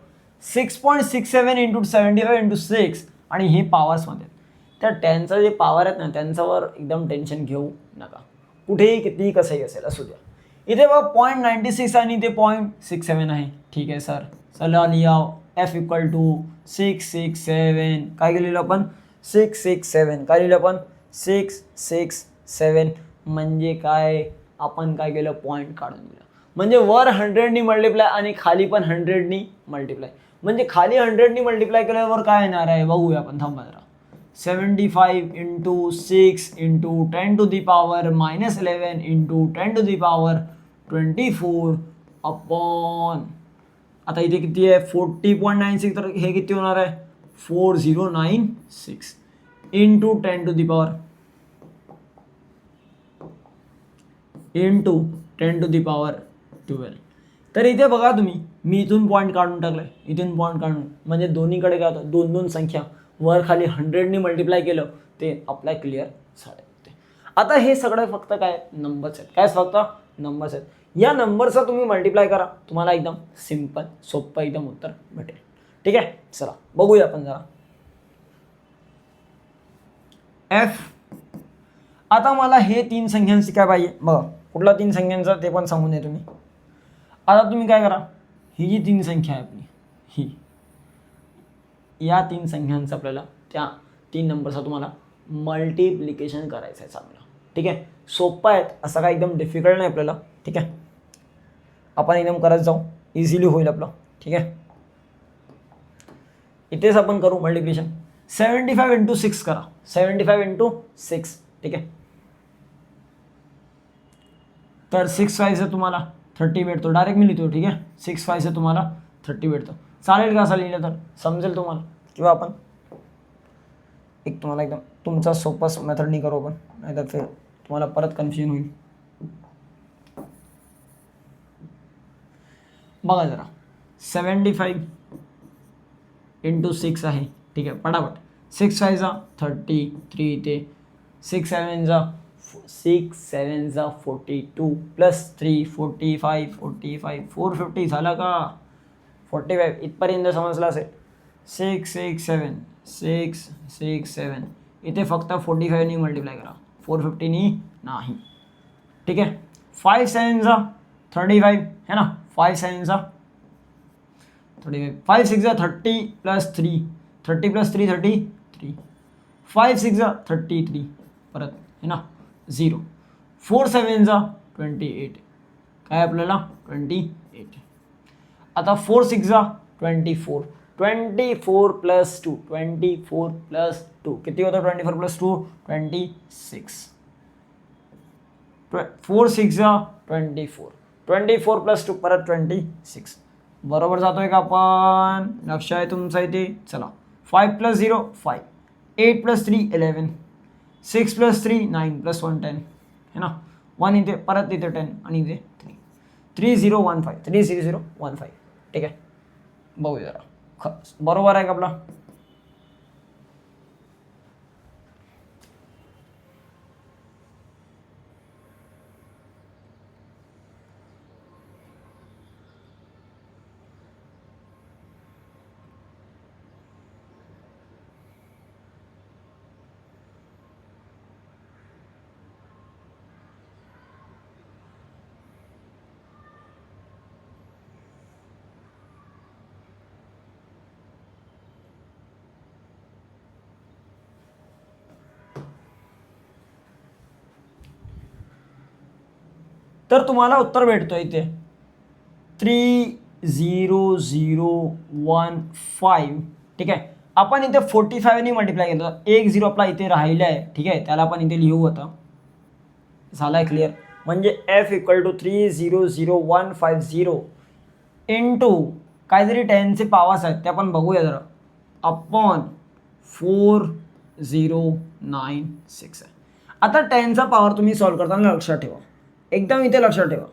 6.67 इंटू 75 इंटू 6 आणि हे पॉवर्समध्ये. त्या त्यांचं जे पॉवर आहेत ना, त्यांच्यावर एकदम टेन्शन घेऊ नका, कुठेही कितीही कसंही असेल असू द्या. इथे बघा 0.96 आणि इथे 0.67 आहे, ठीक आहे सर? चला लिहा F इक्वल टू 667, काय लिहिलं आपण, 667, काय लिहिलं आपण, 667. म्हणजे काय, आपण काय केलं, पॉईंट काढून दिलं. म्हणजे वर 100नी मल्टिप्लाय आणि खाली पण 100नी मल्टिप्लाय. म्हणजे खाली 100नी मल्टिप्लाय केल्यावर काय येणार आहे बघूया आपण, थांबा जरा. 75 into 6 into 10 to the power -11 into 10 to the power 24 upon, आता इथे किती आहे, 40.96, तर हे किती होणार आहे, 4096 into 10 to the power into 10 to the power 12. तर इथे बघा तुम्ही, मी इथून पॉईंट काढून टाकलं, इथून पॉईंट काढून, म्हणजे दोन्हीकडे काय होतं, 2 संख्या वर खाली 100नी मल्टिप्लाय केलं ते आपल्या क्लिअर झाले होते. आता हे सगळं फक्त काय, नंबर्स आहेत, काय फक्त नंबर्स आहेत. या नंबरचा तुम्ही मल्टिप्लाय करा, तुम्हाला एकदम सिम्पल सोपं एकदम उत्तर भेटेल, ठीक आहे? चला बघूया आपण जरा. F, आता मला हे 3 संख्यांची काय पाहिजे बघा, कुठला 3 संख्यांचा ते पण सांगून द्या तुम्ही. आता तुम्ही काय करा, ही जी 3 संख्या आहे आपली, ही या 3 संख्यांचं आपल्याला त्या 3 नंबरचा तुम्हाला मल्टिप्लिकेशन करायचं आहे चांगलं, ठीक आहे? सोपं आहे, असं काय एकदम डिफिकल्ट नाही आपल्याला, ठीक आहे? आपण एकदम करत जाऊ, इझिली होईल आपलं, ठीक आहे? इथेच आपण करू मल्टिप्लिकेशन. 75 इंटू 6 करा, 75 इंटू 6, ठीक आहे? तर 6 5 तुम्हाला 30 भेटतो, डायरेक्ट मी लिहितो, ठीक आहे? 6 5 तुम्हाला 30 भेटतो. चालेल का असं लिहिलं तर, समजेल तुम्हाला? किंवा आपण एक तुम्हाला एकदम तुमचा सोपाच मेथडनी करू आपण, नाहीतर फिर तुम्हाला परत कन्फ्युजन होईल. बघा जरा, 75 इंटू 6 आहे, ठीक आहे? पटापट. 6 5 33 इथे, 6 7 42 प्लस 3 45 45 450 झालं का, 45 इथपर्यंत समजलं असेल. 6 6 7 6 6 7 इथे फक्त 45नी मल्टिप्लाय करा, 450नी नाही, ठीक आहे? 5 7 35 है ना, 5 7 35 5 6 30 प्लस 3 30 प्लस 3 33 5 6 33 परत है ना 0 4 7 28 काय आपल्याला 28. आता 4 6 24 24 प्लस 2 24 प्लस 2 किती होतं 24 प्लस 2 26 4 6 24 24 प्लस 2 परत 26 बरोबर जातोय का आपण. लक्ष आहे तुमचं इथे. चला 5 प्लस 0 5 8 प्लस 3 11 6 प्लस 3 9 प्लस 1 10 है ना 1 इथे परत इथे 10 आणि इथे 3015 30015 ठीक आहे. बघूया जरा बरोबर आहे का आपला. तर तुम्हाला उत्तर भेटतो इथे 30015 ठीक आहे. आपण इथे 45 ने मल्टिप्लाय केलं तर 1 0 आपला इथे राहिला आहे ठीक आहे. त्याला आपण इथे लिहू आता. झाला आहे क्लिअर. म्हणजे F इक्वल टू 300150 इंटू काहीतरी 10चे पावर्स आहेत ते आपण बघूया जरा अपॉन 4096 आहे. आता 10चा पॉवर तुम्ही सॉल्व करताना लक्षात ठेवा एकदम इथे लक्षात ठेवा.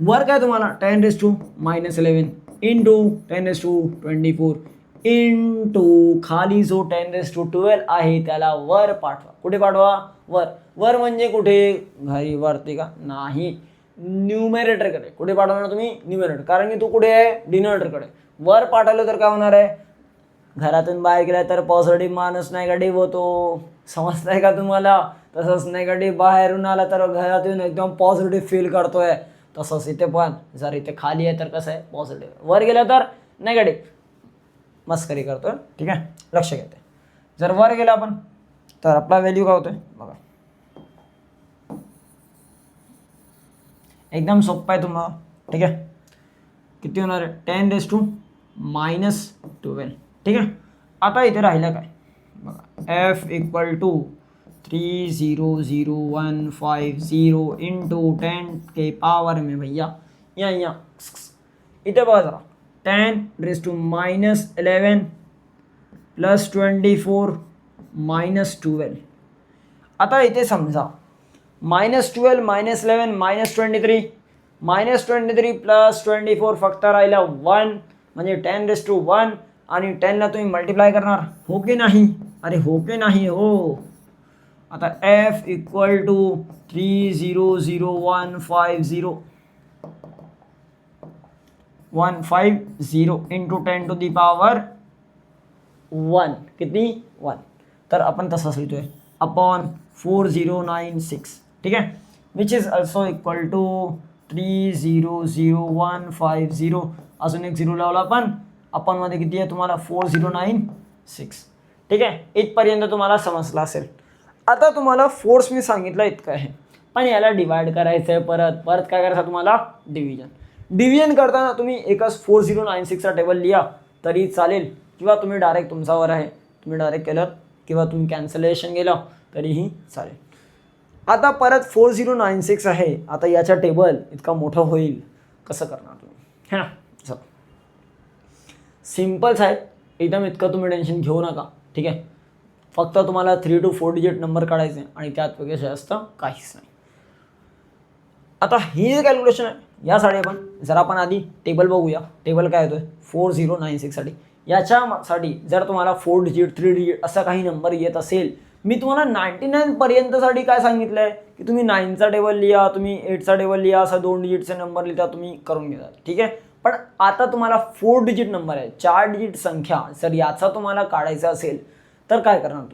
वर काय तुम्हाला 10⁻11 इंटू 10⁻24 इंटू खाली जो 10⁻12 आहे त्याला वर पाठवा. कुठे पाठवा वर. वर म्हणजे कुठे घरी वरती का नाही न्यूमरेटरकडे. कुठे पाठवणार तुम्ही न्यूमरेटर कारण की तू कुठे आहे डिनॉमिनेटरकडे. वर पाठवलं तर काय होणार आहे घरातून बाहेर गेला तर पॉझिटिव्ह माणूस नेगेटिव्ह होतो. समजतंय का तुम्हाला. तसंच नेगेटिव्ह बाहेरून आला तर घरातून एकदम पॉझिटिव्ह फील करतोय. तसंच इथे पण जर इथे खाली आहे तर कसं आहे पॉझिटिव्ह. वर गेलं तर नेगेटिव्ह मस्करी करतोय ठीक आहे. लक्ष घेते. जर वर गेला आपण तर आपला व्हॅल्यू काय होतोय बघा. एकदम सोपं आहे तुम्हाला ठीक आहे. किती होणार आहे 10⁻12 ठीक आहे. आता इथे राहिलं काय बघा F इक्वल टू 3000150 इंटू 10 के पावर में भैया यहाँ इथे बघा जरा 10⁻11 प्लस 24 -12. आता इथे समजा -12 -11 -23 -23 प्लस 24 फक्त राहिला 1 म्हणजे 10⁻1 आणि 10ला तुम्ही मल्टिप्लाय करणार हो की नाही. अरे हो की नाही हो. आता F equal to 3000150 into 10 to the power 1 किती 1. तर आपण तसंच लिहितोय अपॉन 4096 ठीक आहे. Which is also equal to 3000150 अजून एक 0 लावला आपण मध्ये किती आहे तुम्हाला 4096 ठीक आहे. इथपर्यंत तुम्हाला समजलं असेल. आता तुम्हाला फोर्स मी सांगितलं इतकं आहे पण याला डिवाइड करायचं आहे. परत काय करायचं तुम्हाला डिव्हिजन करताना तुम्ही एकच 4096चा टेबल लिहा तरी चालेल किंवा तुम्ही डायरेक्ट तुमच्यावर आहे तुम्ही डायरेक्ट केलं किंवा तुम्ही कॅन्सलेशन केलं तरीही चालेल. आता परत 4096 आहे. आता याचा टेबल इतका मोठा होईल कसं करणार तुम्ही है ना. चला सिम्पल्स आहे एकदम. इतकं तुम्ही टेन्शन घेऊ नका ठीक आहे. फक्त तुम्हाला 3 to 4 डिजिट नंबर काढायचे आणि त्यापेक्षा जास्त काहीच नाही. आता ही जे कॅल्क्युलेशन आहे यासाठी आपण जर आपण आधी टेबल बघूया. टेबल काय होतोय 4096साठी. याच्यासाठी जर तुम्हाला 4 डिजिट 3 डिजिट असा काही नंबर येत असेल मी तुम्हाला 99 पर्यंतसाठी काय सांगितलं आहे की तुम्ही 9चा टेबल लिहा तुम्ही 8चा टेबल लिहा असा 2 डिजिटचे नंबर लिहिता तुम्ही करून घेता ठीक आहे. पण आता तुम्हाला 4 डिजिट नंबर आहे 4 डिजिट संख्या जर याचा तुम्हाला काढायचा असेल तर काय करणार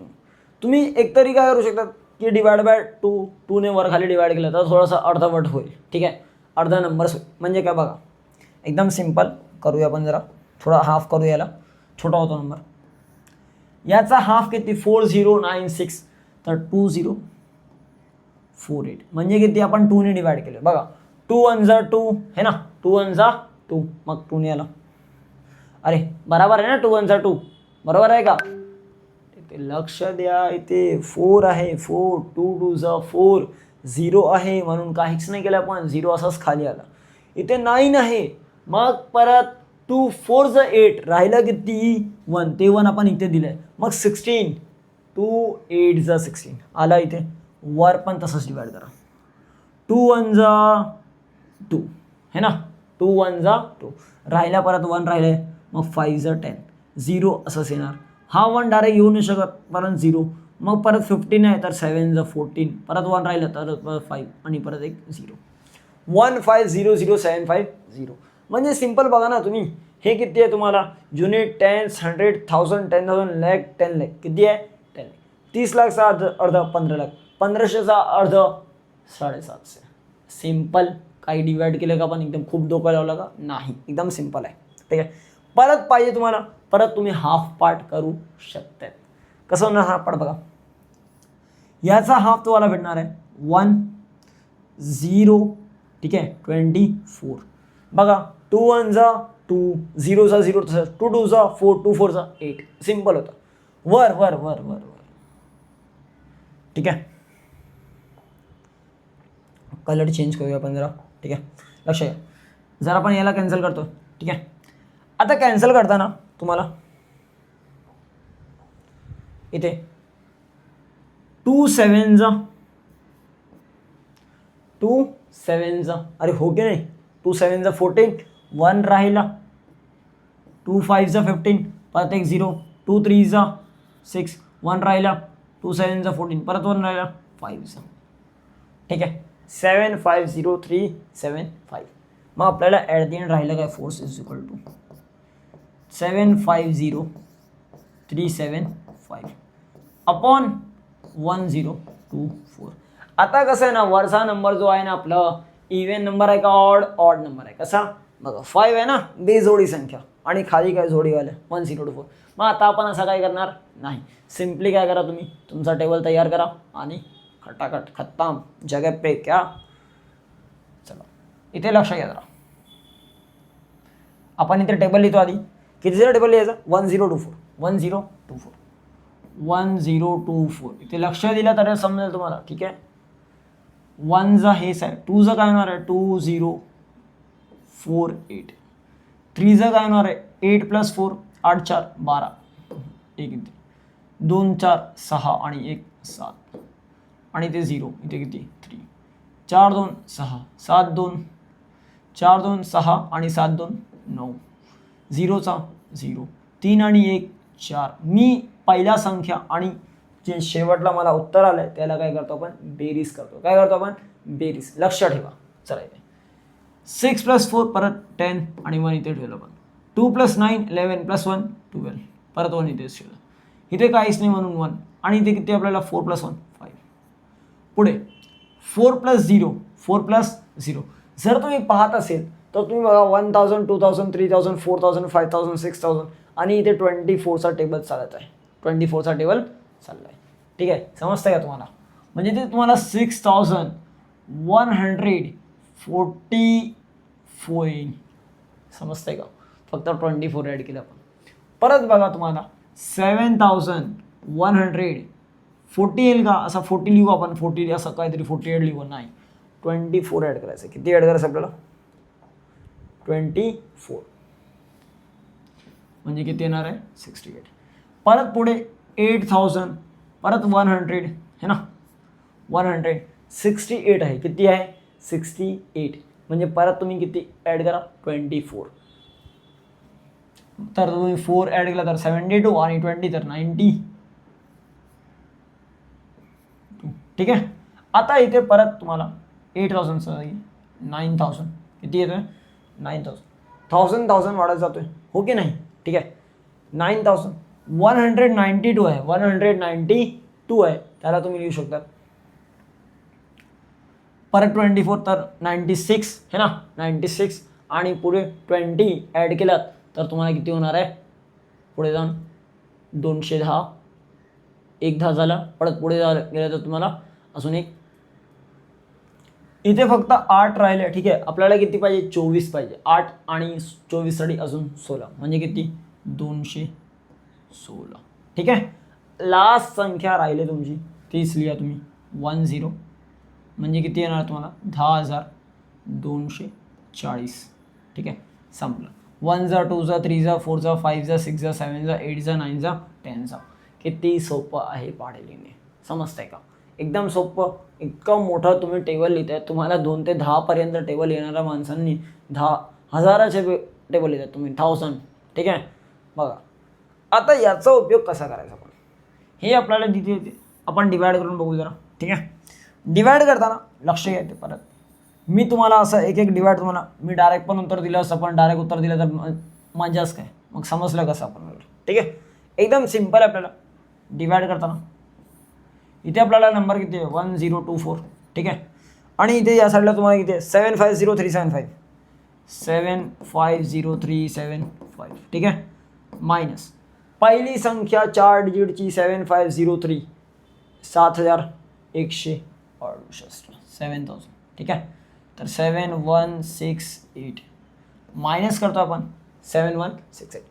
तुम्ही एकतरी काय करू शकता की डिवाइड बाय 2 ने वर खाली डिवाइड केलं तर थोडंसं अर्धवट होईल ठीक आहे. अर्धा नंबर्स होईल म्हणजे काय बघा एकदम सिम्पल करूया आपण जरा थोडा हाफ करू याला, छोटा होतो नंबर. याचा हाफ किती 4096 तर 2048 म्हणजे किती आपण 2 ने डिवाइड केलं बघा. 2 1 जा 2 है ना, 2 1 जा 2 मग 2 ने आला. अरे बरोबर आहे ना, 2 1 जा 2 बरोबर आहे का. इथे लक्ष द्या, इथे 4 आहे 4 2 2 जा 4 0 आहे म्हणून काहीच नाही केलं आपण, 0 असाच खाली आला. इथे 9 आहे मग परत 2 4 जा 8 राहिलं किती 1 ते 1 आपण इथे दिलंय. मग 16 2 8 जा 16 आला इथे. वर पण तसंच डिवाइड करा. 2 1 जा 2 है ना, 2 1 जा 2 राहिला परत 1 राहिले मग 5 जा 10 0 असंच येणार. हा 1 डायरेक्ट येऊ नाही शकत परत 0 मग परत 15 आहे तर 7 जा 14 परत 1 राहिलं तर परत 5 आणि परत एक 0 15007050 म्हणजे सिम्पल बघा ना तुम्ही. हे किती आहे तुम्हाला युनिट 10 100 1000 10,000 लॅक 10 लॅक किती आहे 10 लॅक. 30 लाखचा अर्ध 15 लाख 1500चा अर्ध 750. सिम्पल. काही डिवाइड केलं का आपण एकदम खूप डोकं लावलं का नाही, एकदम सिम्पल आहे. ठीक आहे. परत पाहिजे तुम्हाला परत तुम्ही हाफ पार्ट करू शकता. कसं होणार हाफ पार्ट बघा. याचा हाफ तुम्हाला भेटणार आहे 1 0 ठीक आहे 24 बघा. 2 1 जा 2 0 जा 0 2 2 जा 4 2 4 जा 8 सिम्पल होतं. वर वर वर वर वर ठीक आहे. कलर चेंज करूया आपण जरा. ठीक आहे लक्ष घ्या. जर आपण याला कॅन्सल करतो ठीक आहे. आता कॅन्सल करताना तुम्हाला इथे 2 7 जा 2 7 जा अरे हो की नाही 2 7 जा 14 1 राहिला. 2 5 जा 15 परत एक 0 2 3 जा 6 1 राहिला. 2 7 जा 14 परत 1 राहिला 5 जा. ठीक आहे 750375 मग आपल्याला ॲट द एंड राहिलं काय force is equal to 750375 upon 1024. आता कसं आहे ना वरचा नंबर जो आहे ना आपलं इव्हन नंबर आहे का ऑड नंबर आहे. कसा बघा 5 आहे ना बेजोडी संख्या आणि खाली काय जोडीवाल्या 1024. मग आता आपण असं काय करणार नाही. सिम्पली काय करा तुम्ही तुमचा टेबल तयार करा आणि खटाखट खत्म जगह पे क्या. चला इथे लक्ष घ्या जरा. आपण इथे टेबल लिहितो आधी. कितीचा टेबल लिहायचा 1024 1024 1024 इथे लक्ष दिलं तर समजेल तुम्हाला. ठीक आहे 1 जा हेच आहे 2 जा काय होणार आहे 2048 3 जा काय होणार आहे 8 + 4 8 4 12 एक इथे 2 4 6 आणि 1 7 आणि ते 0 इथे किती 3 4 2 6 7 2 4 2 6 आणि 7 2 9 0चा 0 3 आणि 1 4. मी पहिल्या संख्या आणि जे शेवटला मला उत्तर आलं आहे त्याला काय करतो आपण बेरीज करतो. काय करतो आपण बेरीज. लक्ष ठेवा. चला इथे 6 + 4 परत 10 आणि 1 इथे ठेवलं आपण. 2 + 9 11 + 1 12 परत 1 इथेच ठेवलं. इथे काहीच नाही म्हणून 1 आणि इथे किती आपल्याला 4 + 1 5. पुढे 4 + 0 4 + 0 जर तुम्ही पाहत असेल तर तुम्ही बघा 1000 2000 3000 4000 5000 6000 आणि इथे 24चा टेबल चालत आहे. 24चा टेबल चालला आहे. ठीक आहे समजतं का तुम्हाला. म्हणजे ते तुम्हाला 6144 येईल. समजतंय का. फक्त 24 ॲड केलं आपण. परत बघा तुम्हाला 7140 येईल का. असा 40 लिहू आपण 40 असं काहीतरी 48 लिहू नाही 24 ॲड करायचं. किती ॲड करायचं आपल्याला 24 म्हणजे किती येणार आहे 68. परत पुढे 8000 परत 100 है ना 168 आहे. किती आहे 68 म्हणजे परत तुम्ही किती ॲड करा 24. तर तुम्ही 4 ॲड केला तर 72 आणि 20 तर 90. ठीक आहे. आता इथे परत तुम्हाला 8000चा 9000 किती येतोय 9000 1000 वाढत जातोय हो की नाही. ठीक आहे 9000 192 आहे 192 आहे त्याला तुम्ही लिहू शकता. परत 24 तर 96 है ना 96 आणि पुढे 20 ॲड केलात तर तुम्हाला किती होणार आहे, पुढे जाऊन 210, एक 10 झाला, परत पुढे गेलं तर तुम्हाला अजून एक, इथे फक्त 8 राहिले. ठीक आहे, आपल्याला किती पाहिजे, 24 पाहिजे. 8 आणि 24साठी अजून 16 म्हणजे किती, 216. ठीक आहे, लास्ट संख्या राहिली तुमची, तीच लिहा तुम्ही, 10 म्हणजे किती येणार तुम्हाला, 10,240. ठीक आहे, संपलं. 1 जा 2 जा 3 जा 4 जा 5 जा 6 जा 7 जा 8 जा 9 जा 10 जा. किती सोपं आहे पाढे लिहिणे, समजतंय का, एकदम सोपं. इतकं मोठं तुम्ही टेबल लिहिताय, तुम्हाला 2 ते 10 पर्यंत टेबल येणाऱ्या माणसांनी 10,000चे टेबल लिहितात तुम्ही, 1000. ठीक आहे, बघा आता याचा उपयोग कसा करायचा आपण, हे आपल्याला तिथे येते, आपण डिवाइड करून बघू जरा. ठीक आहे, डिवाइड करताना लक्ष घ्यायचं. परत मी तुम्हाला असं एक एक डिवाइड, तुम्हाला मी डायरेक्ट पण उत्तर दिलं असं, पण डायरेक्ट उत्तर दिलं तर मजाच काय, मग समजलं कसं आपण. ठीक आहे, एकदम सिम्पल आहे आपल्याला डिवाइड करताना. इथे आपल्याला नंबर किती आहे, 1024. ठीक आहे, आणि इथे या साईडला तुम्हाला किती आहे, 750375, 750375. ठीक आहे, मायनस पहिली संख्या 4 डिजिटची 7503, 7168, 7000. ठीक आहे, तर 7168 मायनस करतो आपण, 7168.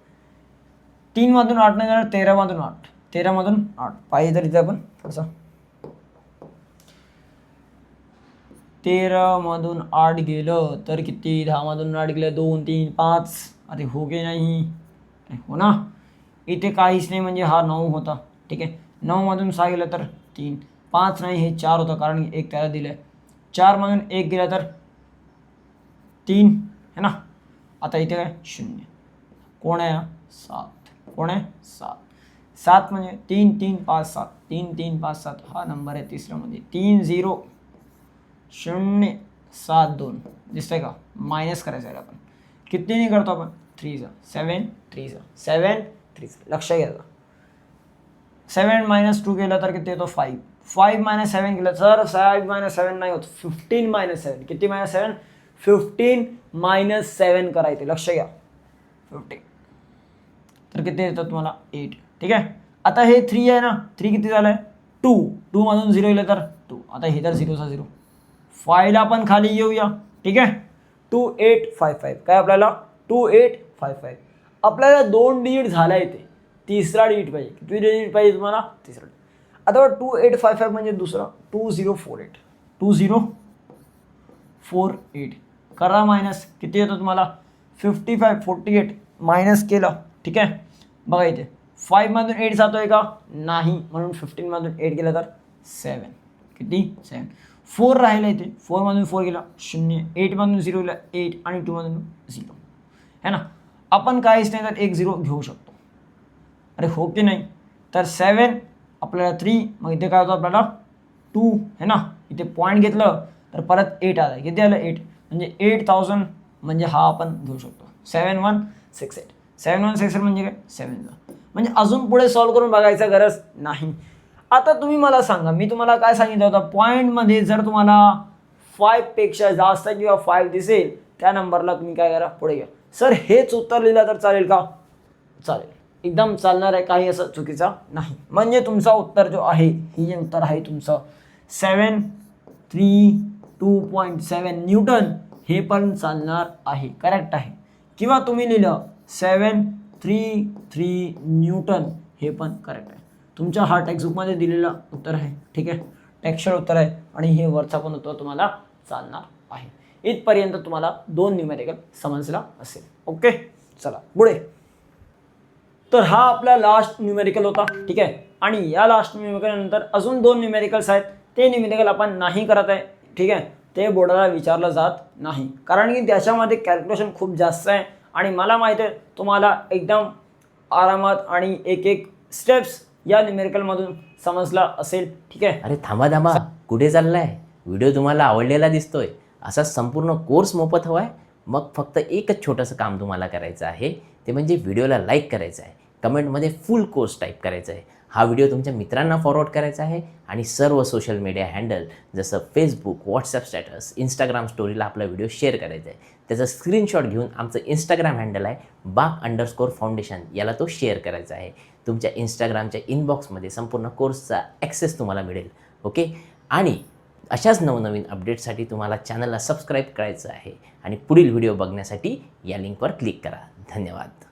3 मधून 8 नाही जाणार, 13 मधून 8, 13 मधून 8 पाहिजे तर इथे आपण थोडंसं 13 मधून 8 गेलं तर किती, 10 मधून 8 गेलं 2 3 5, अरे हो गे नाही, हो ना, इथे काहीच नाही म्हणजे हा 9 होता. ठीक आहे, 9 मधून 6 गेलं तर 3, 5 नाही हे 4 होतं कारण एक त्याला दिलं आहे. 4 मधून 1 गेला तर 3 है ना. आता इथे काय 0, कोण आहे 7, कोण आहे 7, 7 म्हणजे 3 3 5 7, 3 3 5 7 हा नंबर आहे तिसऱ्यामध्ये. 30,072 दिसतंय का, मायनस करायचं आहे आपण, कितीने करतो आपण, 3 जा 7 3 जा 7 3 जा, लक्ष घ्यायचं. 7 - 2 केलं तर किती येतो, 5, 5 - 7 केलं तर 5 - 7 नाही होत, 15 - 7, किती -7, 15 - 7 करायचे, लक्ष घ्या, 15 तर किती येतं तुम्हाला 8. ठीक आहे, आता हे 3 आहे ना, 3 किती झालं आहे 2, 2 मधून 0 गेलं तर 2, आता हे तर 0चा 0. 5ला आपण खाली येऊया. ठीक आहे, 2855 काय आपल्याला 2855. आपल्याला 2 डिजिट झाला इथे, तिसरा डिजिट पाहिजे. किती डिजिट पाहिजे तुम्हाला, तिसरा. आता 2855 म्हणजे दुसरा 2048, 2048 करा मायनस, किती येतो तुम्हाला 55, 48 मायनस केलं. ठीक आहे, बघा इथे 5 मधून 8 जातोय का, नाही, म्हणून 15 मधून 8 गेलं तर 7, किती 7. 4 राहिलं इथे, 4 मधून 4 गेला 0, 8 मधून 0 गेला 8 आणि 2 मधून 0 है ना. आपण काहीच नाही तर 1 0 घेऊ शकतो, अरे हो की नाही. तर 7 आपल्याला 3, मग इथे काय होतं आपल्याला 2 है ना, इथे पॉईंट घेतलं तर परत 8 आलं, किती आलं 8, म्हणजे 8000 म्हणजे हा आपण घेऊ शकतो 7168. 7168 म्हणजे काय 7 म्हणजे अजून पुढे सॉल्व करून बघायचं गरज नाही. आता तुम्ही मला सांगा, मी तुम्हाला काय सांगितलं होतं, पॉईंटमध्ये जर तुम्हाला 5 पेक्षा जास्त किंवा 5 दिसेल त्या नंबरला तुम्ही काय करा, पुढे घ्या. सर हेच उत्तर लिहिलं तर चालेल का, चालेल, एकदम चालणार आहे, काही असं चुकीचा नाही. म्हणजे तुमचा उत्तर जो आहे, हे जे उत्तर आहे तुमचं 732.7 न्यूटन, हे पण चालणार आहे, करेक्ट आहे. किंवा तुम्ही लिहिलं 733 न्यूटन, हे पण करेक्ट आहे. तुमच्या हा टेक्स्टबुकमध्ये दिलेलं उत्तर आहे. ठीक आहे, टेक्स्चर उत्तर आहे आणि हे वरचा पण उत्तर तुम्हाला चालणार आहे. इथपर्यंत तुम्हाला 2 न्यूमेरिकल समजला असेल. ओके, चला पुढे. तर हा आपला लास्ट न्यूमेरिकल होता. ठीक आहे, आणि या लास्ट न्यूमेरिकल नंतर अजून 2 न्यूमेरिकल्स आहेत. ते न्यूमेरिकल आपण नाही करत आहे. ठीक आहे, ते बोर्डाला विचारलं जात नाही, कारण की त्याच्यामध्ये कॅल्क्युलेशन खूप जास्त आहे आणि मला माहिती आहे तुम्हाला एकदम आरामात आणि एक एक स्टेप्स या न्यूमेरिकलमधून समजला असेल. ठीक आहे, अरे थांबा, कुठे चाललाय, व्हिडिओ तुम्हाला आवडलेला दिसतोय, असा संपूर्ण कोर्स मोफत हवा आहे, मग फक्त एकच छोटंसं काम तुम्हाला करायचं आहे, ते म्हणजे व्हिडिओला लाईक करायचं आहे, कमेंटमध्ये फुल कोर्स टाईप करायचं आहे. हा व्हिडिओ तुमच्या मित्रांना फॉरवर्ड करायचा आहे आणि सर्व सोशल मीडिया हँडल जसं फेसबुक, व्हॉट्सअप स्टॅटस, इंस्टाग्राम स्टोरीला आपला व्हिडिओ शेअर करायचा आहे. त्याचा स्क्रीनशॉट घेऊन आमचं इंस्टाग्राम हँडल आहे BAK_फाउंडेशन, याला तो शेअर करायचा आहे. तुमच्या इंस्टाग्रामच्या इनबॉक्समध्ये संपूर्ण कोर्सचा ॲक्सेस तुम्हाला मिळेल. ओके. आणि अशाच नवनवीन अपडेटसाठी तुम्हाला चॅनलला सबस्क्राईब करायचं आहे आणि पुढील व्हिडिओ बघण्यासाठी या लिंकवर क्लिक करा. धन्यवाद.